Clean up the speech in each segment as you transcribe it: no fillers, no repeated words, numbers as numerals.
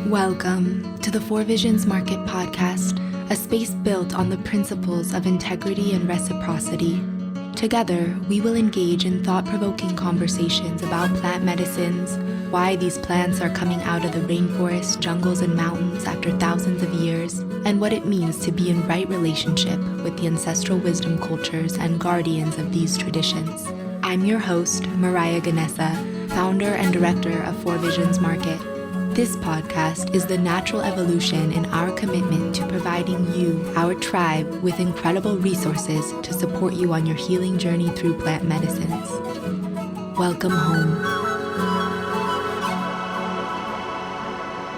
Welcome to the Four Visions Market Podcast, a space built on the principles of integrity and reciprocity. Together, we will engage in thought-provoking conversations about plant medicines, why these plants are coming out of the rainforests, jungles, and mountains after thousands of years, and what it means to be in right relationship with the ancestral wisdom cultures and guardians of these traditions. I'm your host, Mariah, founder and director of Four Visions Market. This podcast is the natural evolution in our commitment to providing you, our tribe, with incredible resources to support you on your healing journey through plant medicines. Welcome home.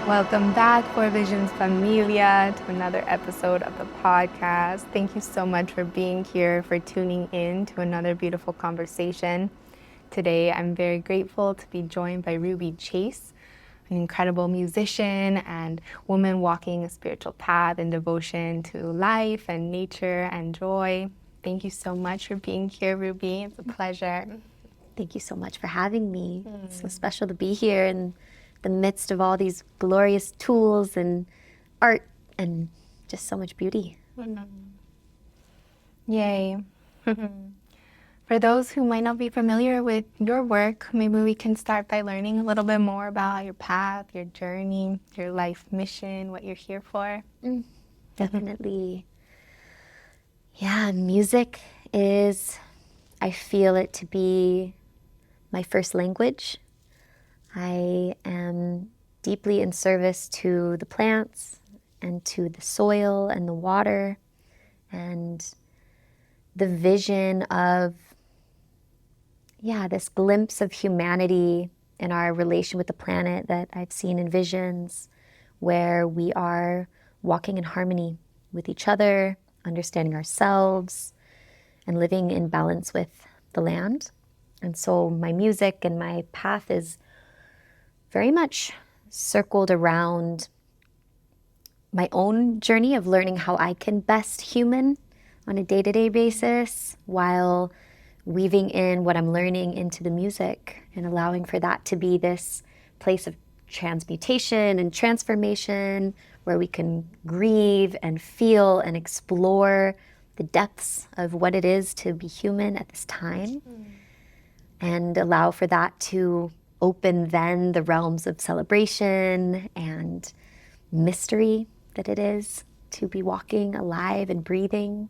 Welcome back, Four Visions Familia, to another episode of the podcast. Thank you so much for being here, for tuning in to another beautiful conversation. Today, I'm very grateful to be joined by Ruby Chase, an incredible musician and woman walking a spiritual path and devotion to life and nature and joy. Thank you so much for being here, Ruby. It's a pleasure. Thank you so much for having me. It's so special to be here in the midst of all these glorious tools and art and just so much beauty. Yay. For those who might not be familiar with your work, maybe we can start by learning a little bit more about your path, your journey, your life mission, what you're here for. Definitely. Yeah, music is, I feel it to be my first language. I am deeply in service to the plants and to the soil and the water and the vision of this glimpse of humanity in our relation with the planet that I've seen in visions, where we are walking in harmony with each other, understanding ourselves, and living in balance with the land. And so my music and my path is very much circled around my own journey of learning how I can best human on a day-to-day basis, while weaving in what I'm learning into the music and allowing for that to be this place of transmutation and transformation where we can grieve and feel and explore the depths of what it is to be human at this time, and allow for that to open then the realms of celebration and mystery that it is to be walking alive and breathing.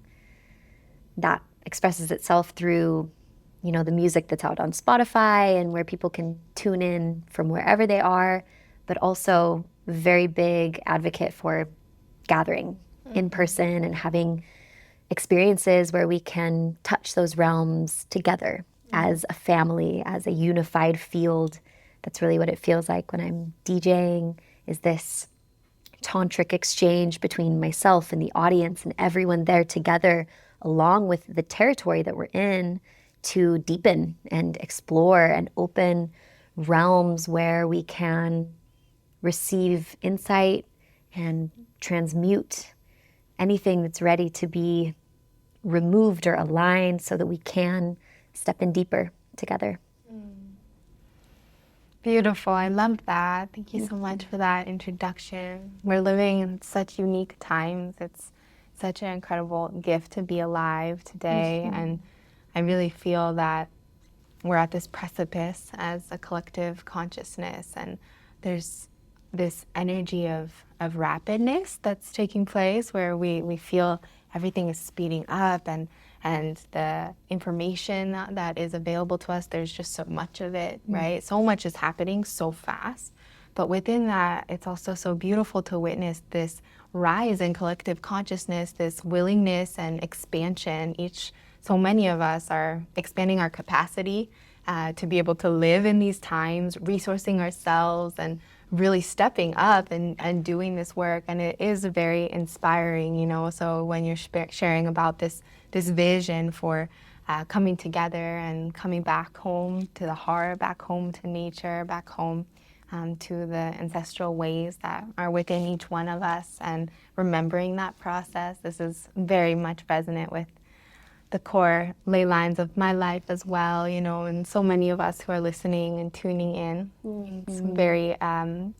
That expresses itself through, the music that's out on Spotify and where people can tune in from wherever they are, but also very big advocate for gathering in person and having experiences where we can touch those realms together as a family, as a unified field. That's really what it feels like when I'm DJing, is this tantric exchange between myself and the audience and everyone there together, along with the territory that we're in, to deepen and explore and open realms where we can receive insight and transmute anything that's ready to be removed or aligned so that we can step in deeper together. Beautiful. I love that. Thank you so much for that introduction. We're living in such unique times. It's such an incredible gift to be alive today. And I really feel that we're at this precipice as a collective consciousness, and there's this energy of rapidness that's taking place where we feel everything is speeding up, and the information that is available to us, there's just so much of it, right? So much is happening so fast. But within that, it's also so beautiful to witness this rise in collective consciousness, this willingness and expansion. So many of us are expanding our capacity to be able to live in these times, resourcing ourselves and really stepping up and doing this work. And it is very inspiring, So when you're sharing about this vision for coming together and coming back home to the heart, back home to nature, back home to the ancestral ways that are within each one of us, and remembering that process. This is very much resonant with the core ley lines of my life as well, you know, and so many of us who are listening and tuning in. It's very,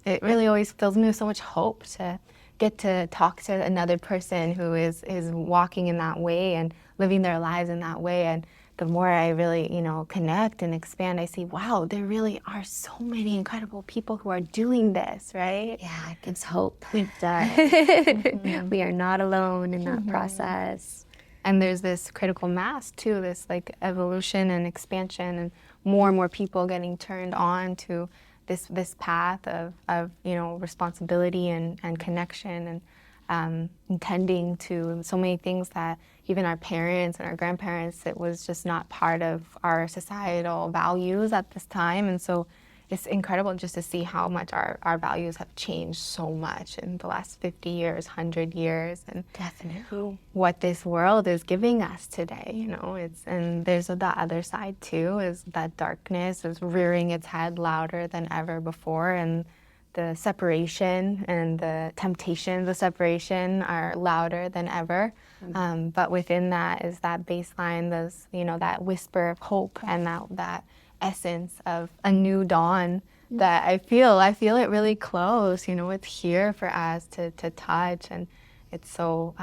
it really always fills me with so much hope to get to talk to another person who is walking in that way and living their lives in that way. And the more I really, you know, connect and expand, I see, wow, there really are so many incredible people who are doing this, right? Yeah, it gives hope. It does. We are not alone in that process. And there's this critical mass too, this like evolution and expansion, and more people getting turned on to this path of you know, responsibility and connection, and intending to so many things that even our parents and our grandparents, it was just not part of our societal values at this time. And so it's incredible just to see how much our values have changed so much in the last 50 years, 100 years, and Definitely. what this world is giving us today, you know. And there's the other side too, is that darkness is rearing its head louder than ever before, and the separation and the temptations of separation are louder than ever. But within that is that baseline, those, you know, that whisper of hope and that essence of a new dawn that I feel it really close, you know. It's here for us to touch, and it's so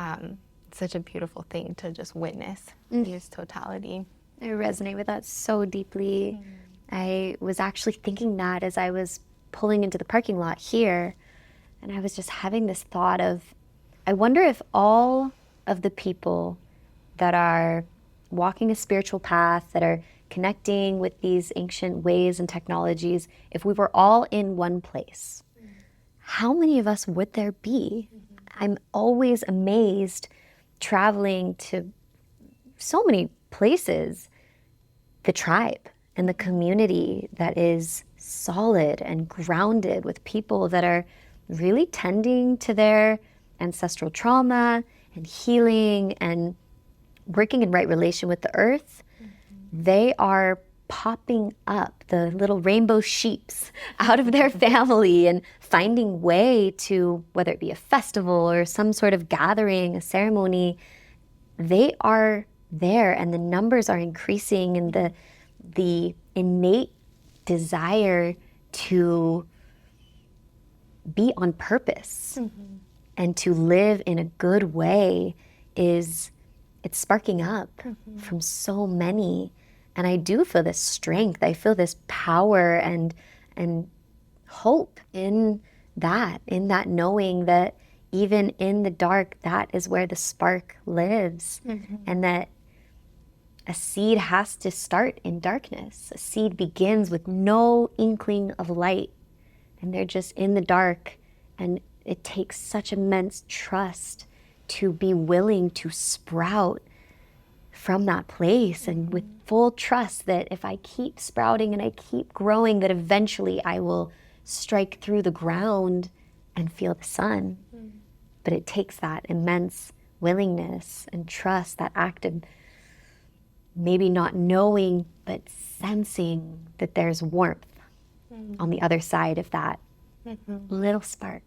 such a beautiful thing to just witness its totality. I resonate with that so deeply. I was actually thinking that as I was pulling into the parking lot here, and I was just having this thought of, I wonder if all of the people that are walking a spiritual path, that are connecting with these ancient ways and technologies, if we were all in one place, how many of us would there be? I'm always amazed traveling to so many places, the tribe and the community that is solid and grounded with people that are really tending to their ancestral trauma and healing and working in right relation with the earth. They are popping up, the little rainbow sheeps, out of their family and finding way to, whether it be a festival or some sort of gathering, a ceremony, they are there, and the numbers are increasing, and the innate desire to be on purpose and to live in a good way it's sparking up from so many. And I do feel this strength. I feel this power and hope in that knowing that even in the dark, that is where the spark lives. And that a seed has to start in darkness. A seed begins with no inkling of light, and they're just in the dark. And it takes such immense trust to be willing to sprout from that place, and with full trust that if I keep sprouting and I keep growing, that eventually I will strike through the ground and feel the sun. But it takes that immense willingness and trust, that act of maybe not knowing, but sensing that there's warmth on the other side of that little spark.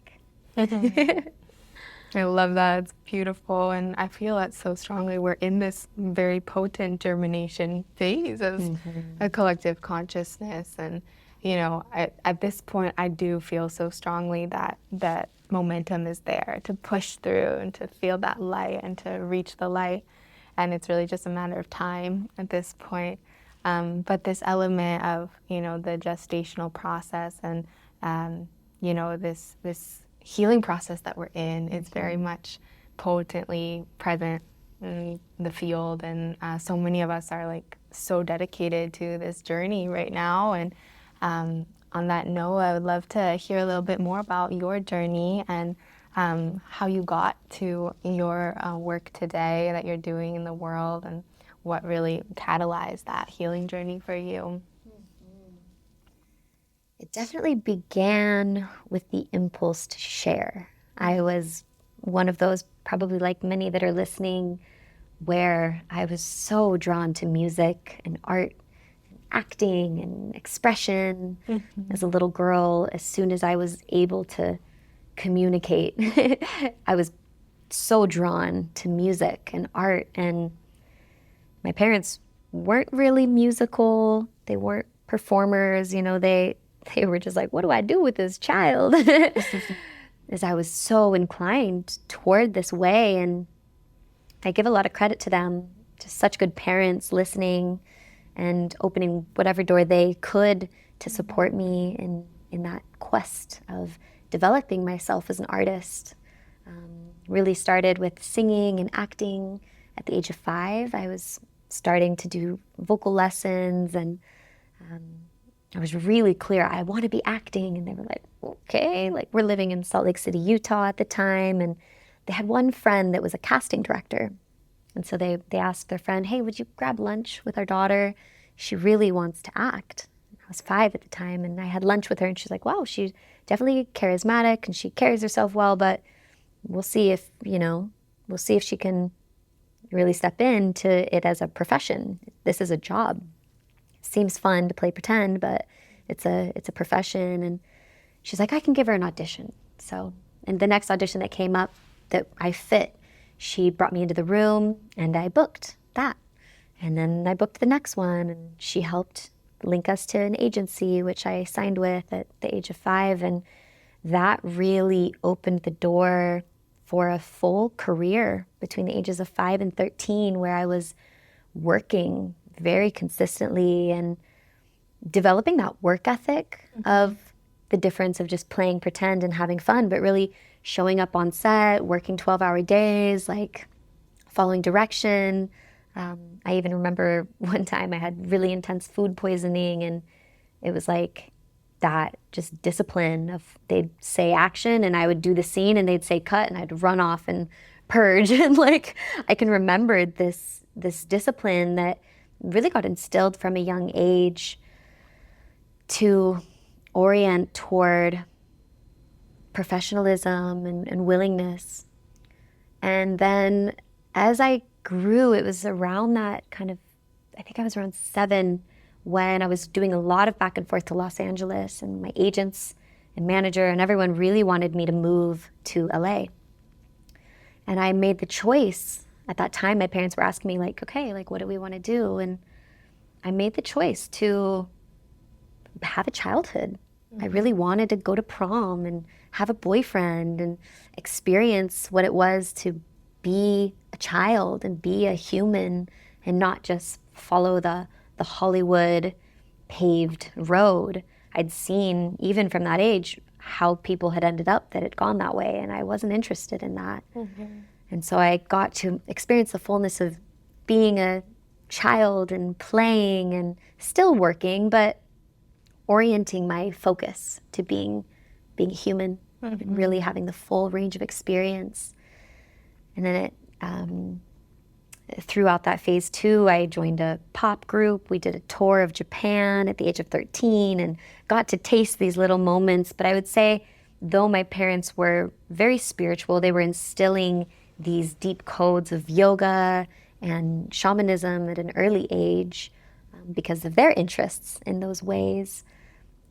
I love that. It's beautiful, and I feel that so strongly. We're in this very potent germination phase as a collective consciousness, and you know, at this point, I do feel so strongly that momentum is there to push through and to feel that light and to reach the light, and it's really just a matter of time at this point. But this element of, you know, the gestational process and you know, this healing process that we're in is very much potently present in the field, and so many of us are like so dedicated to this journey right now. And on that note, I would love to hear a little bit more about your journey and how you got to your work today that you're doing in the world, and what really catalyzed that healing journey for you. It definitely began with the impulse to share. I was one of those, probably like many that are listening, where I was so drawn to music and art, and acting and expression as a little girl. As soon as I was able to communicate, I was so drawn to music and art. And my parents weren't really musical. They weren't performers. You know, they were just like, what do I do with this child? As I was so inclined toward this way. And I give a lot of credit to them, just such good parents, listening and opening whatever door they could to support me in that quest of developing myself as an artist. Really started with singing and acting at the age of 5. I was starting to do vocal lessons, and I was really clear, I want to be acting. And they were like, okay. Like, we're living in Salt Lake City, Utah at the time, and they had one friend that was a casting director. And so they asked their friend, hey, would you grab lunch with our daughter? She really wants to act. I was 5 at the time, and I had lunch with her, and she's like, wow, she's definitely charismatic and she carries herself well, but we'll see if she can really step into it as a profession. This is a job. Seems fun to play pretend, but it's a profession. And she's like, I can give her an audition. So, and the next audition that came up that I fit, she brought me into the room and I booked that. And then I booked the next one, and she helped link us to an agency, which I signed with at the age of 5. And that really opened the door for a full career between the ages of 5 and 13, where I was working very consistently and developing that work ethic of the difference of just playing pretend and having fun, but really showing up on set, working 12-hour days, like following direction. I even remember one time I had really intense food poisoning, and it was like that just discipline of, they'd say action and I would do the scene, and they'd say cut and I'd run off and purge. And like, I can remember this discipline that really got instilled from a young age to orient toward professionalism and willingness. And then as I grew, it was around that kind of, I think I was around 7 when I was doing a lot of back and forth to Los Angeles, and my agents and manager and everyone really wanted me to move to LA. And I made the choice. At that time, my parents were asking me like, okay, like, what do we want to do? And I made the choice to have a childhood. I really wanted to go to prom and have a boyfriend and experience what it was to be a child and be a human, and not just follow the Hollywood paved road. I'd seen, even from that age, how people had ended up that had gone that way, and I wasn't interested in that. And so I got to experience the fullness of being a child and playing and still working, but orienting my focus to being human and really having the full range of experience. And then throughout that phase 2, I joined a pop group. We did a tour of Japan at the age of 13 and got to taste these little moments. But I would say, though my parents were very spiritual, they were instilling these deep codes of yoga and shamanism at an early age because of their interests in those ways.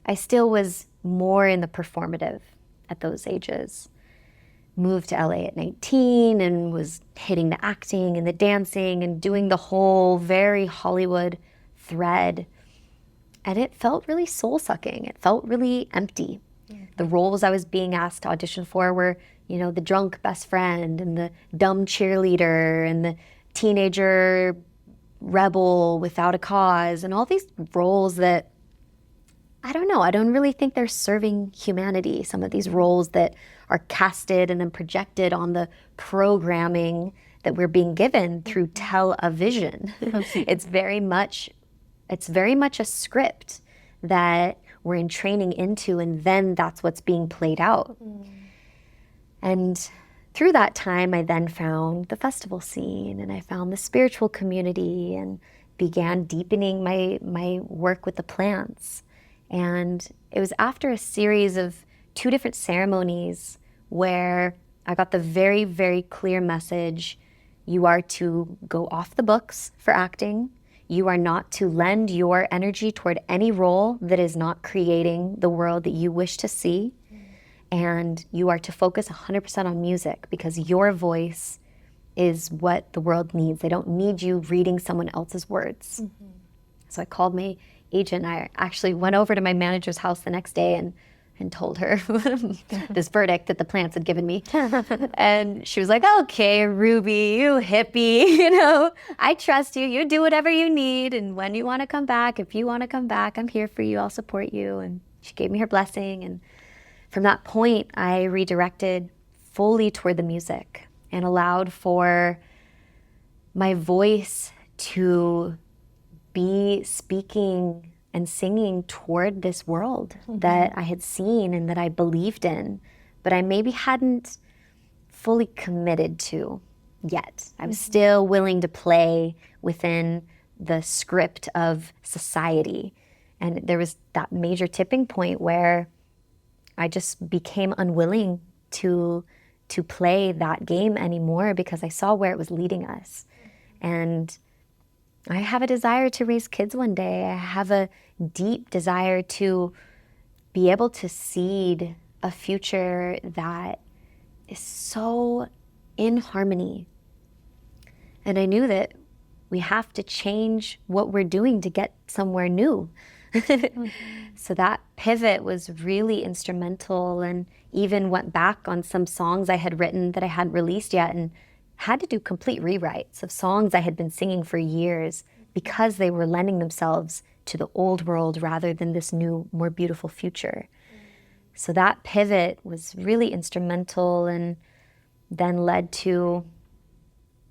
I still was more in the performative at those ages. Moved to LA at 19 and was hitting the acting and the dancing and doing the whole very Hollywood thread. And it felt really soul-sucking. It felt really empty. The roles I was being asked to audition for were, the drunk best friend and the dumb cheerleader and the teenager rebel without a cause, and all these roles that, I don't know, I don't really think they're serving humanity. Some of these roles that are casted and then projected on the programming that we're being given through television. It's very much a script that we're in training into, and then that's what's being played out. And through that time, I then found the festival scene, and I found the spiritual community, and began deepening my work with the plants. And it was after a series of 2 different ceremonies where I got the very, very clear message: you are to go off the books for acting. You are not to lend your energy toward any role that is not creating the world that you wish to see. And you are to focus 100% on music, because your voice is what the world needs. They don't need you reading someone else's words. So I called my agent. I actually went over to my manager's house the next day and told her this verdict that the plants had given me. And she was like, okay, Ruby, you hippie, I trust you. You do whatever you need. And when you want to come back, if you want to come back, I'm here for you. I'll support you. And she gave me her blessing. And from that point, I redirected fully toward the music and allowed for my voice to be speaking and singing toward this world that I had seen and that I believed in, but I maybe hadn't fully committed to yet. I was still willing to play within the script of society. And there was that major tipping point where I just became unwilling to play that game anymore because I saw where it was leading us. And I have a desire to raise kids one day. I have a deep desire to be able to seed a future that is so in harmony. And I knew that we have to change what we're doing to get somewhere new. So that pivot was really instrumental, and even went back on some songs I had written that I hadn't released yet and had to do complete rewrites of songs I had been singing for years because they were lending themselves to the old world rather than this new, more beautiful future. So that pivot was really instrumental, and then led to,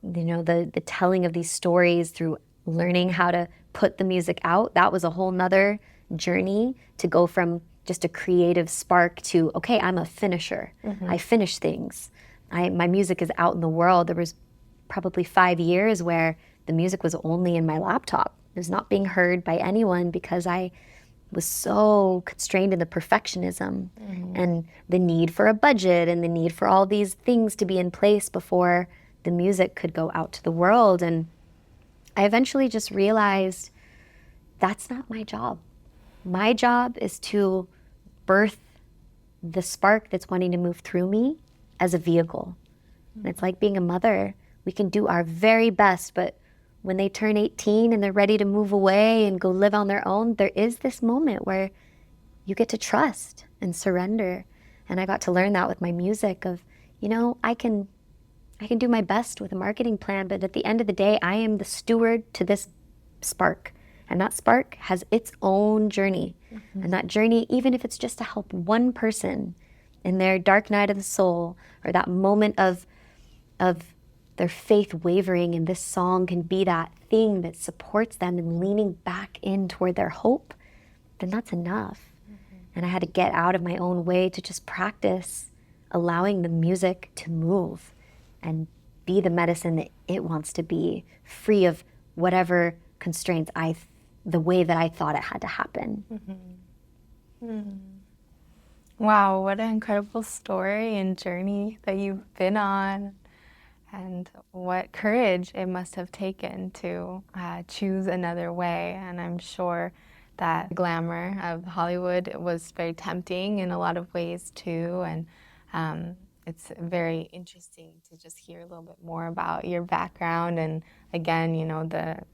the telling of these stories through learning how to put the music out. That was a whole nother journey to go from just a creative spark to, okay, I'm a finisher. I finish things. My music is out in the world. There was probably 5 years where the music was only in my laptop. It was not being heard by anyone because I was so constrained in the perfectionism and the need for a budget and the need for all these things to be in place before the music could go out to the world. And I eventually just realized that's not my job. My job is to birth the spark that's wanting to move through me as a vehicle. And it's like being a mother. We can do our very best, but when they turn 18 and they're ready to move away and go live on their own, there is this moment where you get to trust and surrender. And I got to learn that with my music of, I can do my best with a marketing plan, but at the end of the day, I am the steward to this spark. And that spark has its own journey. And that journey, even if it's just to help one person in their dark night of the soul, or that moment of their faith wavering, and this song can be that thing that supports them in leaning back in toward their hope, then that's enough. And I had to get out of my own way to just practice allowing the music to move and be the medicine that it wants to be, free of whatever constraints the way that I thought it had to happen. Wow, what an incredible story and journey that you've been on, and what courage it must have taken to choose another way. And I'm sure that glamour of Hollywood was very tempting in a lot of ways too. And it's very interesting to just hear a little bit more about your background, and again,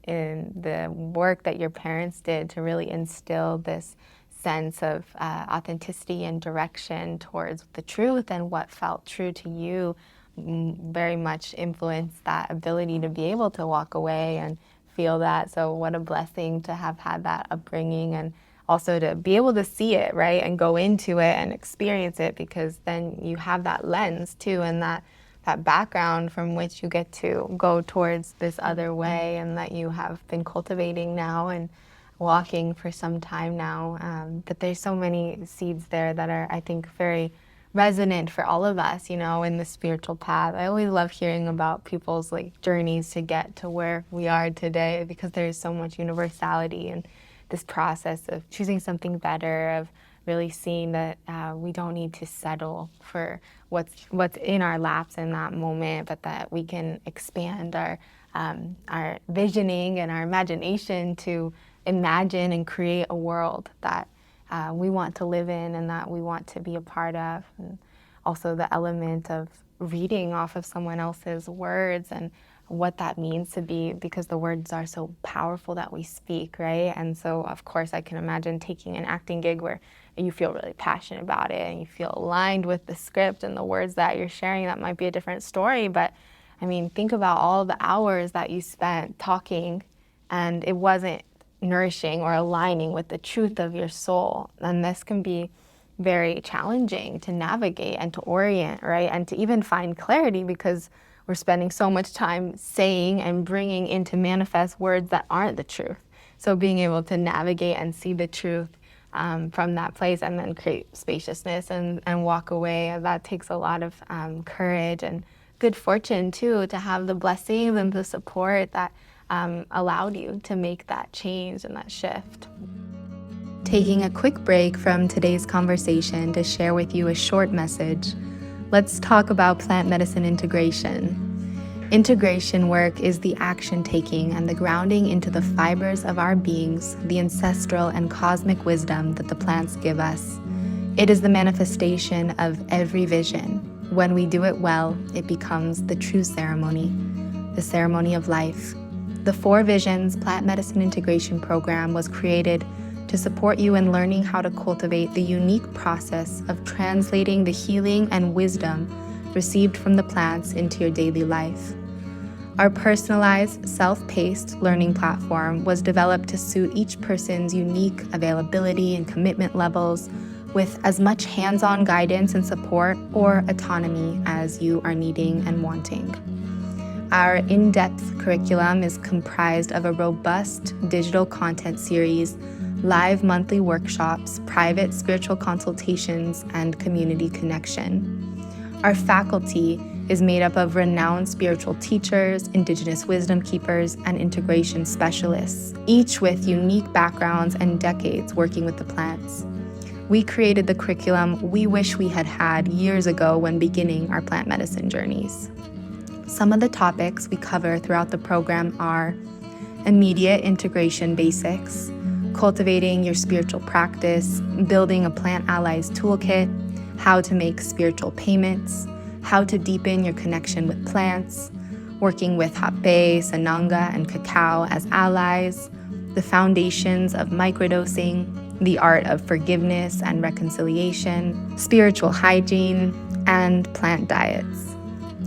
the work that your parents did to really instill this sense of authenticity and direction towards the truth, and what felt true to you very much influenced that ability to be able to walk away and feel that. So what a blessing to have had that upbringing, and also to be able to see it, right, and go into it and experience it, because then you have that lens too, and that background from which you get to go towards this other way, and that you have been cultivating now and walking for some time now. But there's so many seeds there that are, I think, very resonant for all of us, in the spiritual path. I always love hearing about people's journeys to get to where we are today, because there's so much universality in this process of choosing something better, of really seeing that we don't need to settle for what's in our laps in that moment, but that we can expand our visioning and our imagination to imagine and create a world that we want to live in and that we want to be a part of. And also the element of reading off of someone else's words and what that means to be, because the words are so powerful that we speak, right? And so, of course, I can imagine taking an acting gig where you feel really passionate about it and you feel aligned with the script and the words that you're sharing. That might be a different story, but I mean, think about all the hours that you spent talking and it wasn't nourishing or aligning with the truth of your soul. And this can be very challenging to navigate and to orient, right? And to even find clarity, because we're spending so much time saying and bringing into manifest words that aren't the truth. So being able to navigate and see the truth from that place and then create spaciousness and walk away, that takes a lot of courage and good fortune too, to have the blessings and the support that allowed you to make that change and that shift. Taking a quick break from today's conversation to share with you a short message, let's talk about plant medicine integration. Integration work is the action taking and the grounding into the fibers of our beings, the ancestral and cosmic wisdom that the plants give us. It is the manifestation of every vision. When we do it well, it becomes the true ceremony, the ceremony of life. The 4 Visions Plant Medicine Integration Program was created to support you in learning how to cultivate the unique process of translating the healing and wisdom received from the plants into your daily life. Our personalized, self-paced learning platform was developed to suit each person's unique availability and commitment levels, with as much hands-on guidance and support or autonomy as you are needing and wanting. Our in-depth curriculum is comprised of a robust digital content series, live monthly workshops, private spiritual consultations, and community connection. Our faculty is made up of renowned spiritual teachers, indigenous wisdom keepers, and integration specialists, each with unique backgrounds and decades working with the plants. We created the curriculum we wish we had had years ago when beginning our plant medicine journeys. Some of the topics we cover throughout the program are immediate integration basics, cultivating your spiritual practice, building a plant allies toolkit, how to make spiritual payments, how to deepen your connection with plants, working with hape, sananga, and cacao as allies, the foundations of microdosing, the art of forgiveness and reconciliation, spiritual hygiene, and plant diets.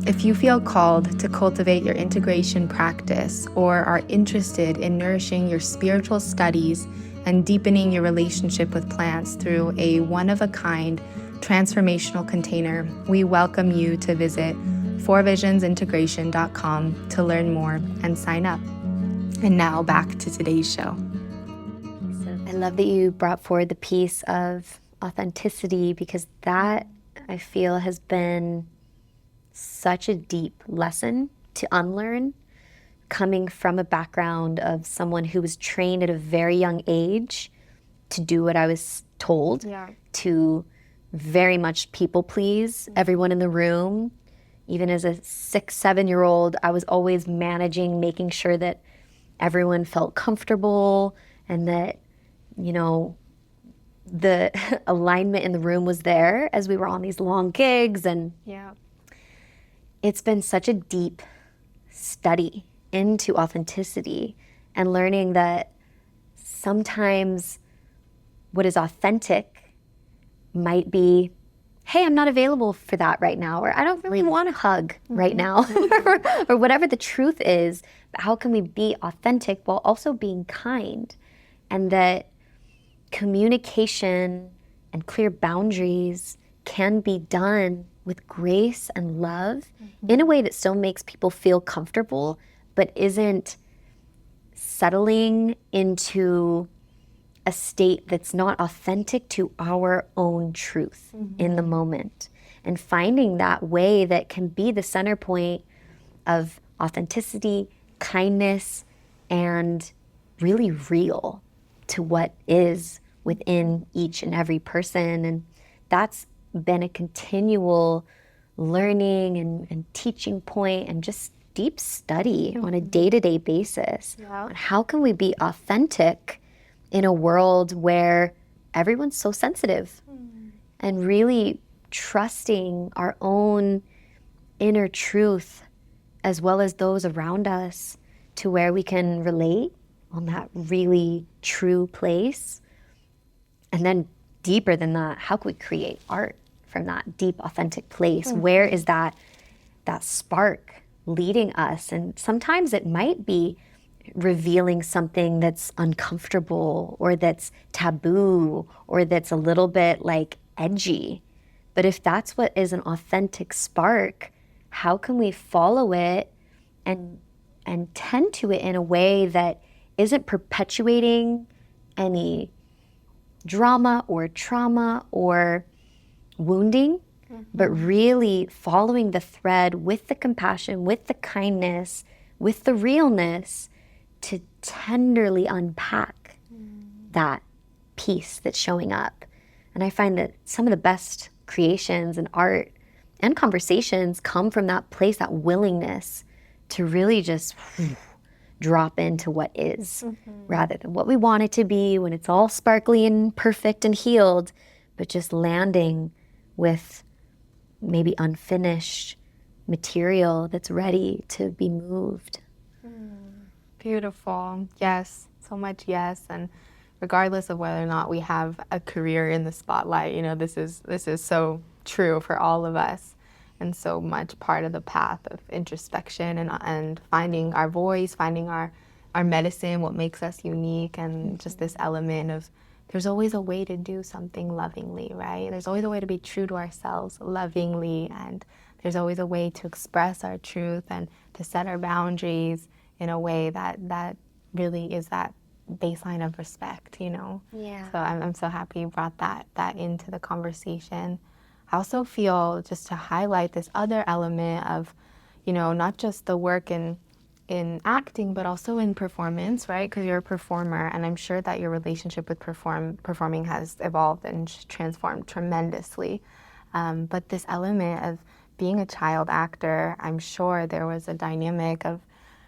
If you feel called to cultivate your integration practice or are interested in nourishing your spiritual studies and deepening your relationship with plants through a one-of-a-kind transformational container, we welcome you to visit 4visionsintegration.com to learn more and sign up. And now back to today's show. I love that you brought forward the piece of authenticity, because that, I feel, has been such a deep lesson to unlearn, coming from a background of someone who was trained at a very young age to do what I was told, to very much people please everyone in the room. Even as a 6-7-year-old, I was always managing, making sure that everyone felt comfortable and that, you know, the alignment in the room was there as we were on these long gigs. And it's been such a deep study into authenticity and learning that sometimes what is authentic might be, hey, I'm not available for that right now, or I don't really want to hug right now, or whatever the truth is. But how can we be authentic while also being kind? And that communication and clear boundaries can be done with grace and love in a way that still makes people feel comfortable, but isn't settling into a state that's not authentic to our own truth in the moment. And finding that way that can be the center point of authenticity, kindness, and really real to what is within each and every person. And that's been a continual learning and teaching point and just deep study on a day-to-day basis on how can we be authentic in a world where everyone's so sensitive, and really trusting our own inner truth as well as those around us to where we can relate on that really true place. And then deeper than that, how can we create art from that deep, authentic place? Where is that spark leading us? And sometimes it might be revealing something that's uncomfortable or that's taboo or that's a little bit like edgy. But if that's what is an authentic spark, how can we follow it and tend to it in a way that isn't perpetuating any drama or trauma or wounding, but really following the thread with the compassion, with the kindness, with the realness to tenderly unpack that piece that's showing up. And I find that some of the best creations and art and conversations come from that place, that willingness to really just drop into what is rather than what we want it to be when it's all sparkly and perfect and healed, but just landing with maybe unfinished material that's ready to be moved. Beautiful. Yes, so much yes. And regardless of whether or not we have a career in the spotlight, you know, this is so true for all of us, and so much part of the path of introspection and finding our voice, finding our medicine, what makes us unique, and just this element of there's always a way to do something lovingly, right? There's always a way to be true to ourselves lovingly, and there's always a way to express our truth and to set our boundaries in a way that really is that baseline of respect, you know? Yeah. So I'm so happy you brought that into the conversation. I also feel, just to highlight this other element of, you know, not just the work in acting, but also in performance, right? Because you're a performer, and I'm sure that your relationship with performing has evolved and transformed tremendously. But this element of being a child actor, I'm sure there was a dynamic of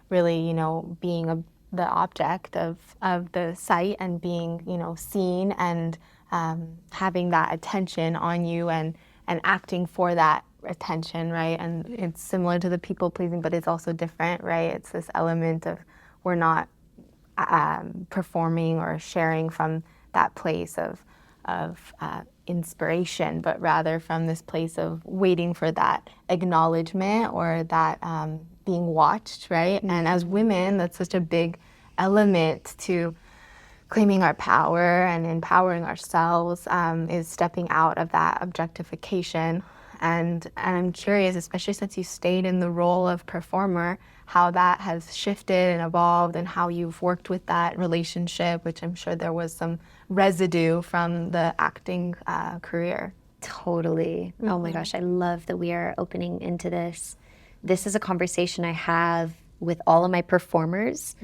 really, you know, being the object of the sight and being, you know, seen and having that attention on you and acting for that attention, right? And it's similar to the people pleasing, but it's also different, right? It's this element of we're not performing or sharing from that place of inspiration, but rather from this place of waiting for that acknowledgement or that being watched, right? And as women, that's such a big element to claiming our power and empowering ourselves, is stepping out of that objectification. And I'm curious, especially since you stayed in the role of performer, how that has shifted and evolved and how you've worked with that relationship, which I'm sure there was some residue from the acting career. Totally. Oh my gosh, I love that we are opening into this. This is a conversation I have with all of my performers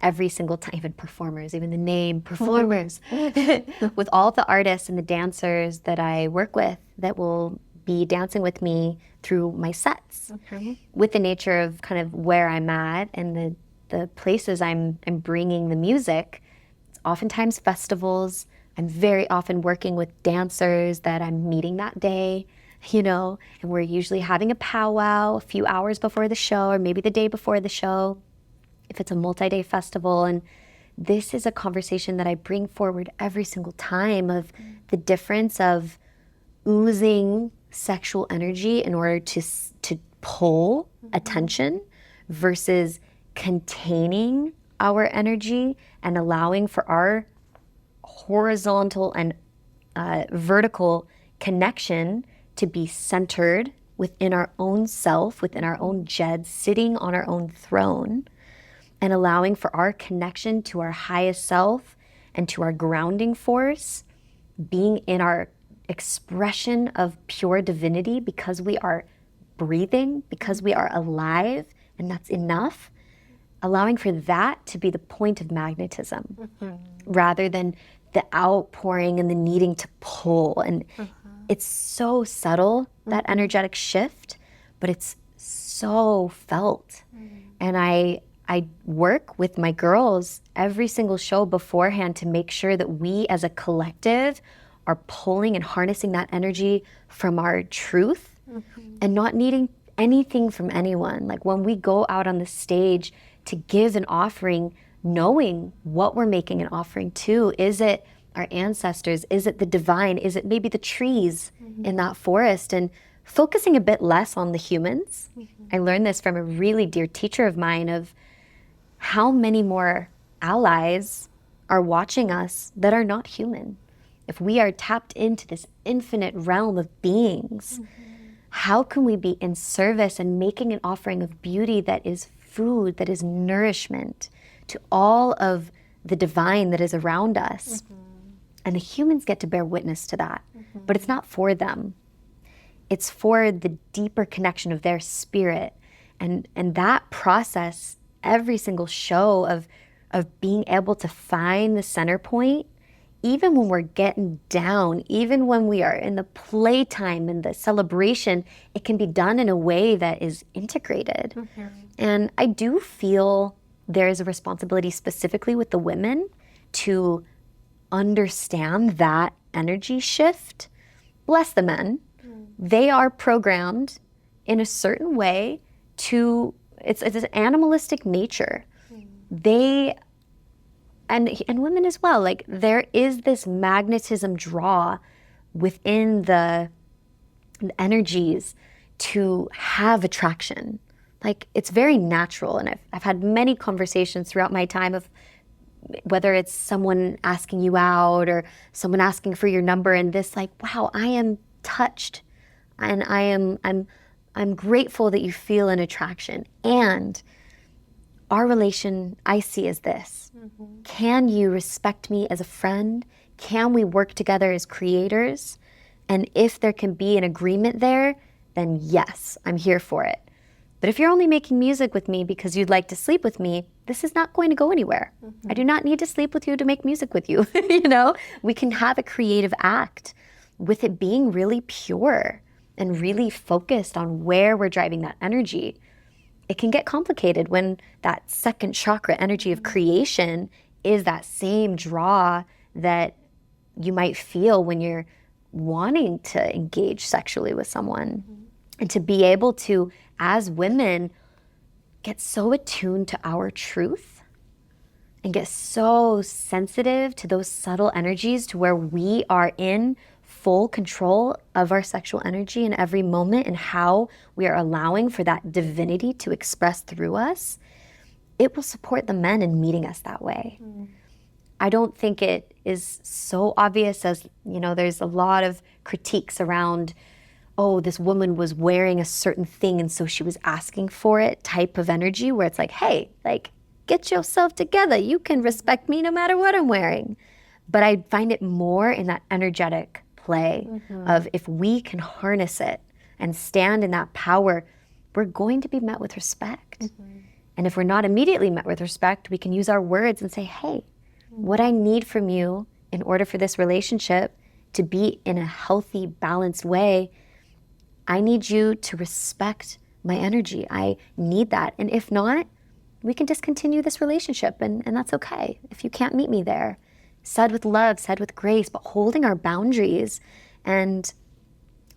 every single time, even performers, even the name performers, with all the artists and the dancers that I work with that will be dancing with me through my sets. With the nature of kind of where I'm at and the places I'm bringing the music, it's oftentimes festivals. I'm very often working with dancers that I'm meeting that day, you know, and we're usually having a powwow a few hours before the show or maybe the day before the show, if it's a multi-day festival. And this is a conversation that I bring forward every single time of the difference of oozing sexual energy in order to pull attention versus containing our energy and allowing for our horizontal and vertical connection to be centered within our own self, within our own jed, sitting on our own throne, and allowing for our connection to our highest self and to our grounding force, being in our expression of pure divinity because we are breathing, because we are alive, and that's enough. Allowing for that to be the point of magnetism rather than the outpouring and the needing to pull. And it's so subtle, that energetic shift, but it's so felt. And I work with my girls every single show beforehand to make sure that we as a collective are pulling and harnessing that energy from our truth and not needing anything from anyone. Like when we go out on the stage to give an offering, knowing what we're making an offering to, is it our ancestors? Is it the divine? Is it maybe the trees in that forest? And focusing a bit less on the humans. I learned this from a really dear teacher of mine of how many more allies are watching us that are not human. If we are tapped into this infinite realm of beings, how can we be in service and making an offering of beauty that is food, that is nourishment to all of the divine that is around us? And the humans get to bear witness to that, but it's not for them. It's for the deeper connection of their spirit. And that process, every single show of being able to find the center point, even when we're getting down, even when we are in the playtime and the celebration, it can be done in a way that is integrated. And I do feel there is a responsibility specifically with the women to understand that energy shift. Bless the men. They are programmed in a certain way to, it's an animalistic nature. They, and women as well, like there is this magnetism draw within the energies to have attraction. Like it's very natural. And I've had many conversations throughout my time of whether it's someone asking you out or someone asking for your number, and this like, wow, I am touched. And I'm grateful that you feel an attraction. And our relation I see as this. Can you respect me as a friend? Can we work together as creators? And if there can be an agreement there, then yes, I'm here for it. But if you're only making music with me because you'd like to sleep with me, this is not going to go anywhere. I do not need to sleep with you to make music with you. You know, we can have a creative act with it being really pure and really focused on where we're driving that energy. It can get complicated when that second chakra energy of creation is that same draw that you might feel when you're wanting to engage sexually with someone. And to be able to, as women, get so attuned to our truth and get so sensitive to those subtle energies to where we are in full control of our sexual energy in every moment and how we are allowing for that divinity to express through us, it will support the men in meeting us that way. I don't think it is so obvious as, you know, there's a lot of critiques around, oh, this woman was wearing a certain thing and so she was asking for it type of energy where it's like, hey, like, get yourself together. You can respect me no matter what I'm wearing. But I find it more in that energetic play of if we can harness it and stand in that power, we're going to be met with respect. And if we're not immediately met with respect, we can use our words and say, hey, what I need from you in order for this relationship to be in a healthy, balanced way, I need you to respect my energy. I need that. And if not, we can discontinue this relationship and that's okay if you can't meet me there. Said with love, said with grace, but holding our boundaries. And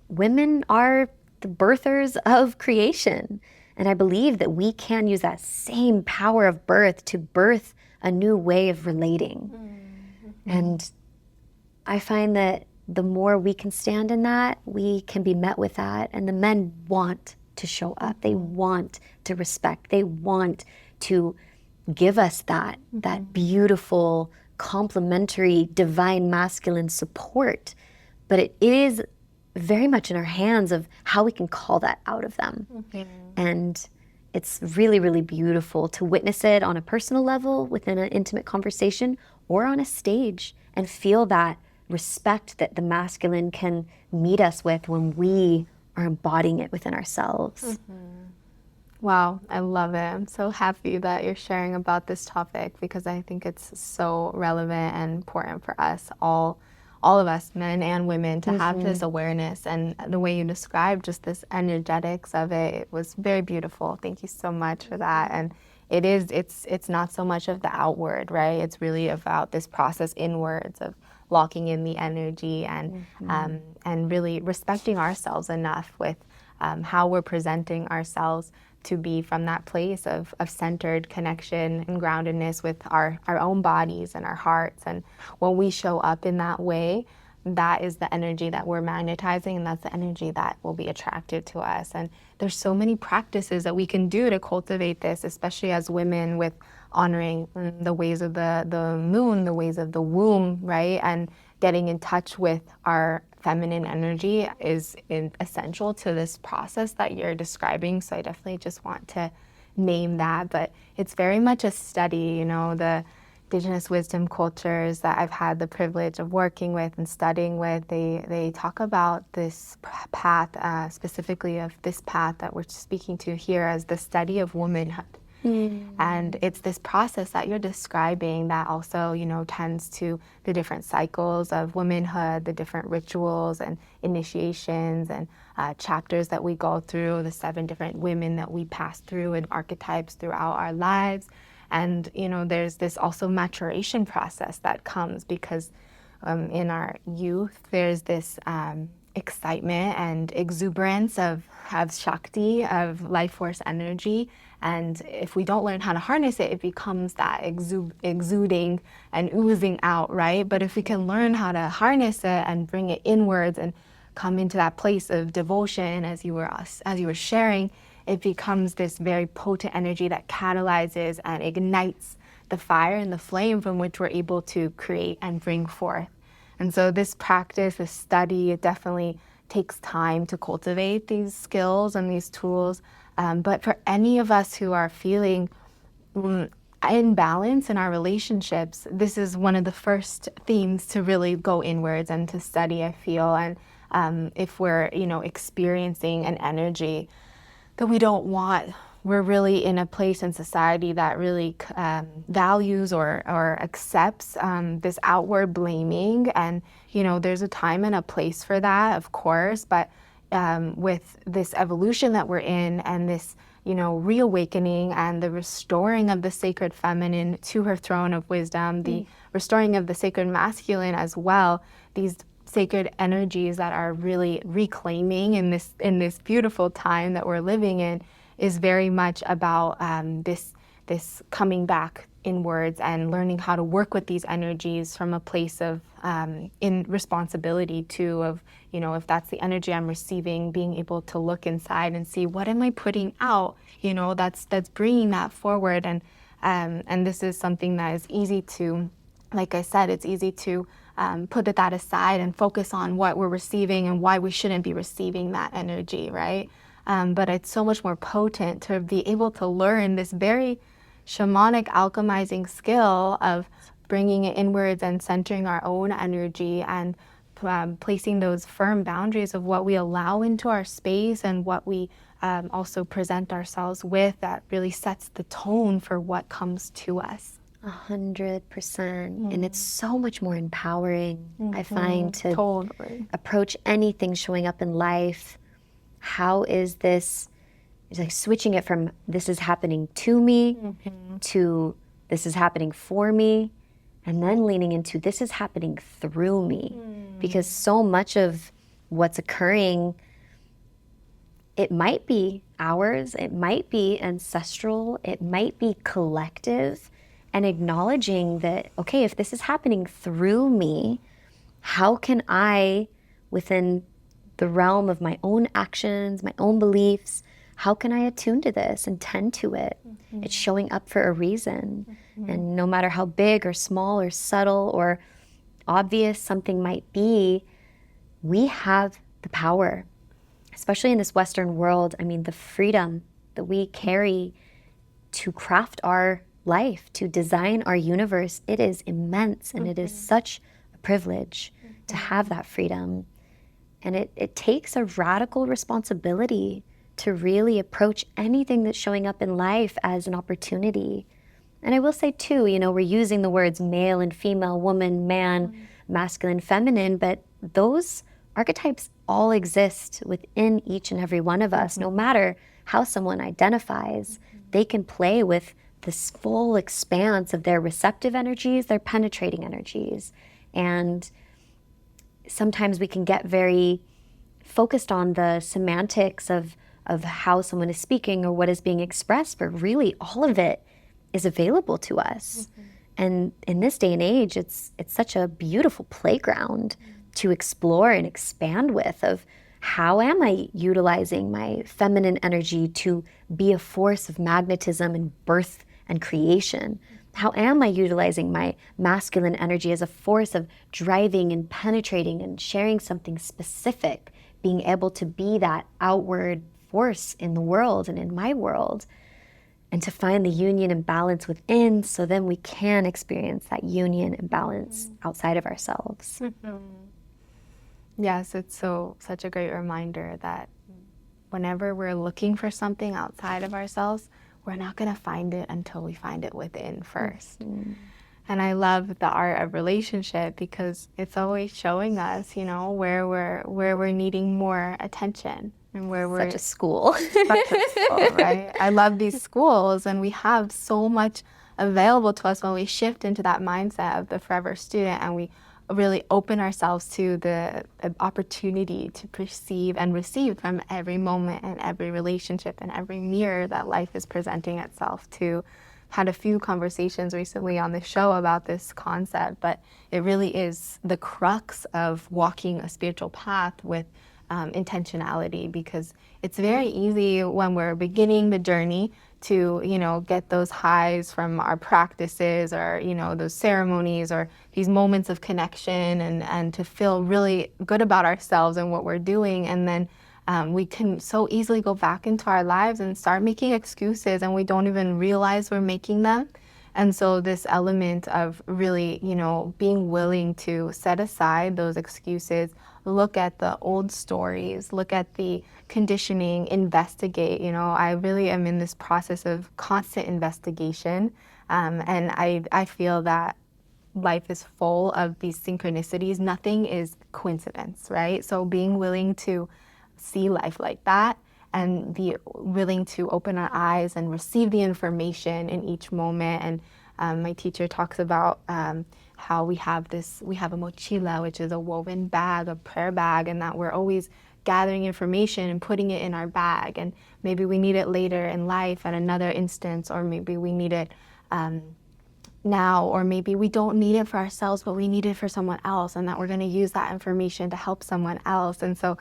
women are the birthers of creation. And I believe that we can use that same power of birth to birth a new way of relating. And I find that the more we can stand in that, we can be met with that. And the men want to show up. They want to respect. They want to give us that beautiful, complementary, divine masculine support. But it is very much in our hands of how we can call that out of them. And it's really, really beautiful to witness it on a personal level within an intimate conversation or on a stage and feel that respect that the masculine can meet us with when we are embodying it within ourselves. Wow, I love it. I'm so happy that you're sharing about this topic because I think it's so relevant and important for us, all of us, men and women, to have this awareness. And the way you described just this energetics of it was very beautiful. Thank you so much for that. And it's not so much of the outward, right? It's really about this process inwards of locking in the energy and really respecting ourselves enough with how we're presenting ourselves to be from that place of centered connection and groundedness with our own bodies and our hearts. And when we show up in that way, that is the energy that we're magnetizing, and that's the energy that will be attracted to us. And there's so many practices that we can do to cultivate this, especially as women, with honoring the ways of the moon, the ways of the womb, right? And getting in touch with our feminine energy is essential to this process that you're describing. So I definitely just want to name that. But it's very much a study, you know, the indigenous wisdom cultures that I've had the privilege of working with and studying with, they talk about this path, specifically of this path that we're speaking to here, as the study of womanhood. And it's this process that you're describing that also, you know, tends to the different cycles of womanhood, the different rituals and initiations and chapters that we go through, the 7 different women that we pass through and archetypes throughout our lives. And, you know, there's this also maturation process that comes because in our youth, there's this excitement and exuberance of Shakti, of life force energy. And if we don't learn how to harness it, it becomes that exuding and oozing out, right? But if we can learn how to harness it and bring it inwards and come into that place of devotion, as you were sharing, it becomes this very potent energy that catalyzes and ignites the fire and the flame from which we're able to create and bring forth. And so this practice, this study, it definitely takes time to cultivate these skills and these tools. But for any of us who are feeling imbalance in our relationships, this is one of the first themes to really go inwards and to study, I feel. And if we're, you know, experiencing an energy that we don't want, we're really in a place in society that really values or accepts this outward blaming. And, you know, there's a time and a place for that, of course, but with this evolution that we're in and this, you know, reawakening and the restoring of the sacred feminine to her throne of wisdom, the restoring of the sacred masculine as well, these sacred energies that are really reclaiming in this beautiful time that we're living in, is very much about this coming back inwards and learning how to work with these energies from a place of in responsibility too, of, you know, if that's the energy I'm receiving, being able to look inside and see, what am I putting out, you know, that's bringing that forward. And this is something that is easy to, like I said, it's easy to put that aside and focus on what we're receiving and why we shouldn't be receiving that energy, right? But it's so much more potent to be able to learn this very shamanic alchemizing skill of bringing it inwards and centering our own energy and placing those firm boundaries of what we allow into our space and what we also present ourselves with, that really sets the tone for what comes to us. 100%. And it's so much more empowering, I find, to Totally. approach anything showing up in life. How is this, it's like switching it from this is happening to me to this is happening for me, and then leaning into this is happening through me. Because so much of what's occurring, it might be ours, it might be ancestral, it might be collective, and acknowledging that, okay, if this is happening through me, how can I, within the realm of my own actions, my own beliefs, how can I attune to this and tend to it? It's showing up for a reason. And no matter how big or small or subtle or obvious something might be, we have the power, especially in this Western world. I mean, the freedom that we carry to craft our life, to design our universe, it is immense. And it is such a privilege to have that freedom. And it takes a radical responsibility to really approach anything that's showing up in life as an opportunity. And I will say too, you know, we're using the words male and female, woman, man, masculine, feminine, but those archetypes all exist within each and every one of us. No matter how someone identifies, they can play with this full expanse of their receptive energies, their penetrating energies. And sometimes we can get very focused on the semantics of how someone is speaking or what is being expressed, but really all of it is available to us. And in this day and age, it's such a beautiful playground to explore and expand with, of how am I utilizing my feminine energy to be a force of magnetism and birth and creation? How am I utilizing my masculine energy as a force of driving and penetrating and sharing something specific, being able to be that outward force in the world and in my world, and to find the union and balance within, so then we can experience that union and balance outside of ourselves. Yes, it's such a great reminder that whenever we're looking for something outside of ourselves, we're not going to find it until we find it within first. And I love the art of relationship because it's always showing us, where we're needing more attention and where we're Such a school. such a school, right? I love these schools, and we have so much available to us when we shift into that mindset of the forever student, and we really open ourselves to the opportunity to perceive and receive from every moment and every relationship and every mirror that life is presenting itself to. Had a few conversations recently on the show about this concept, but it really is the crux of walking a spiritual path with intentionality, because it's very easy when we're beginning the journey to, get those highs from our practices or, those ceremonies or these moments of connection and to feel really good about ourselves and what we're doing. And then we can so easily go back into our lives and start making excuses, and we don't even realize we're making them. And so this element of really, being willing to set aside those excuses, look at the old stories, look at the conditioning, investigate. I really am in this process of constant investigation. And I feel that life is full of these synchronicities. Nothing is coincidence, right? So being willing to see life like that and be willing to open our eyes and receive the information in each moment. And my teacher talks about how we have a mochila, which is a woven bag, a prayer bag, and that we're always gathering information and putting it in our bag. And maybe we need it later in life at another instance, or maybe we need it now, or maybe we don't need it for ourselves, but we need it for someone else, and that we're going to use that information to help someone else. And so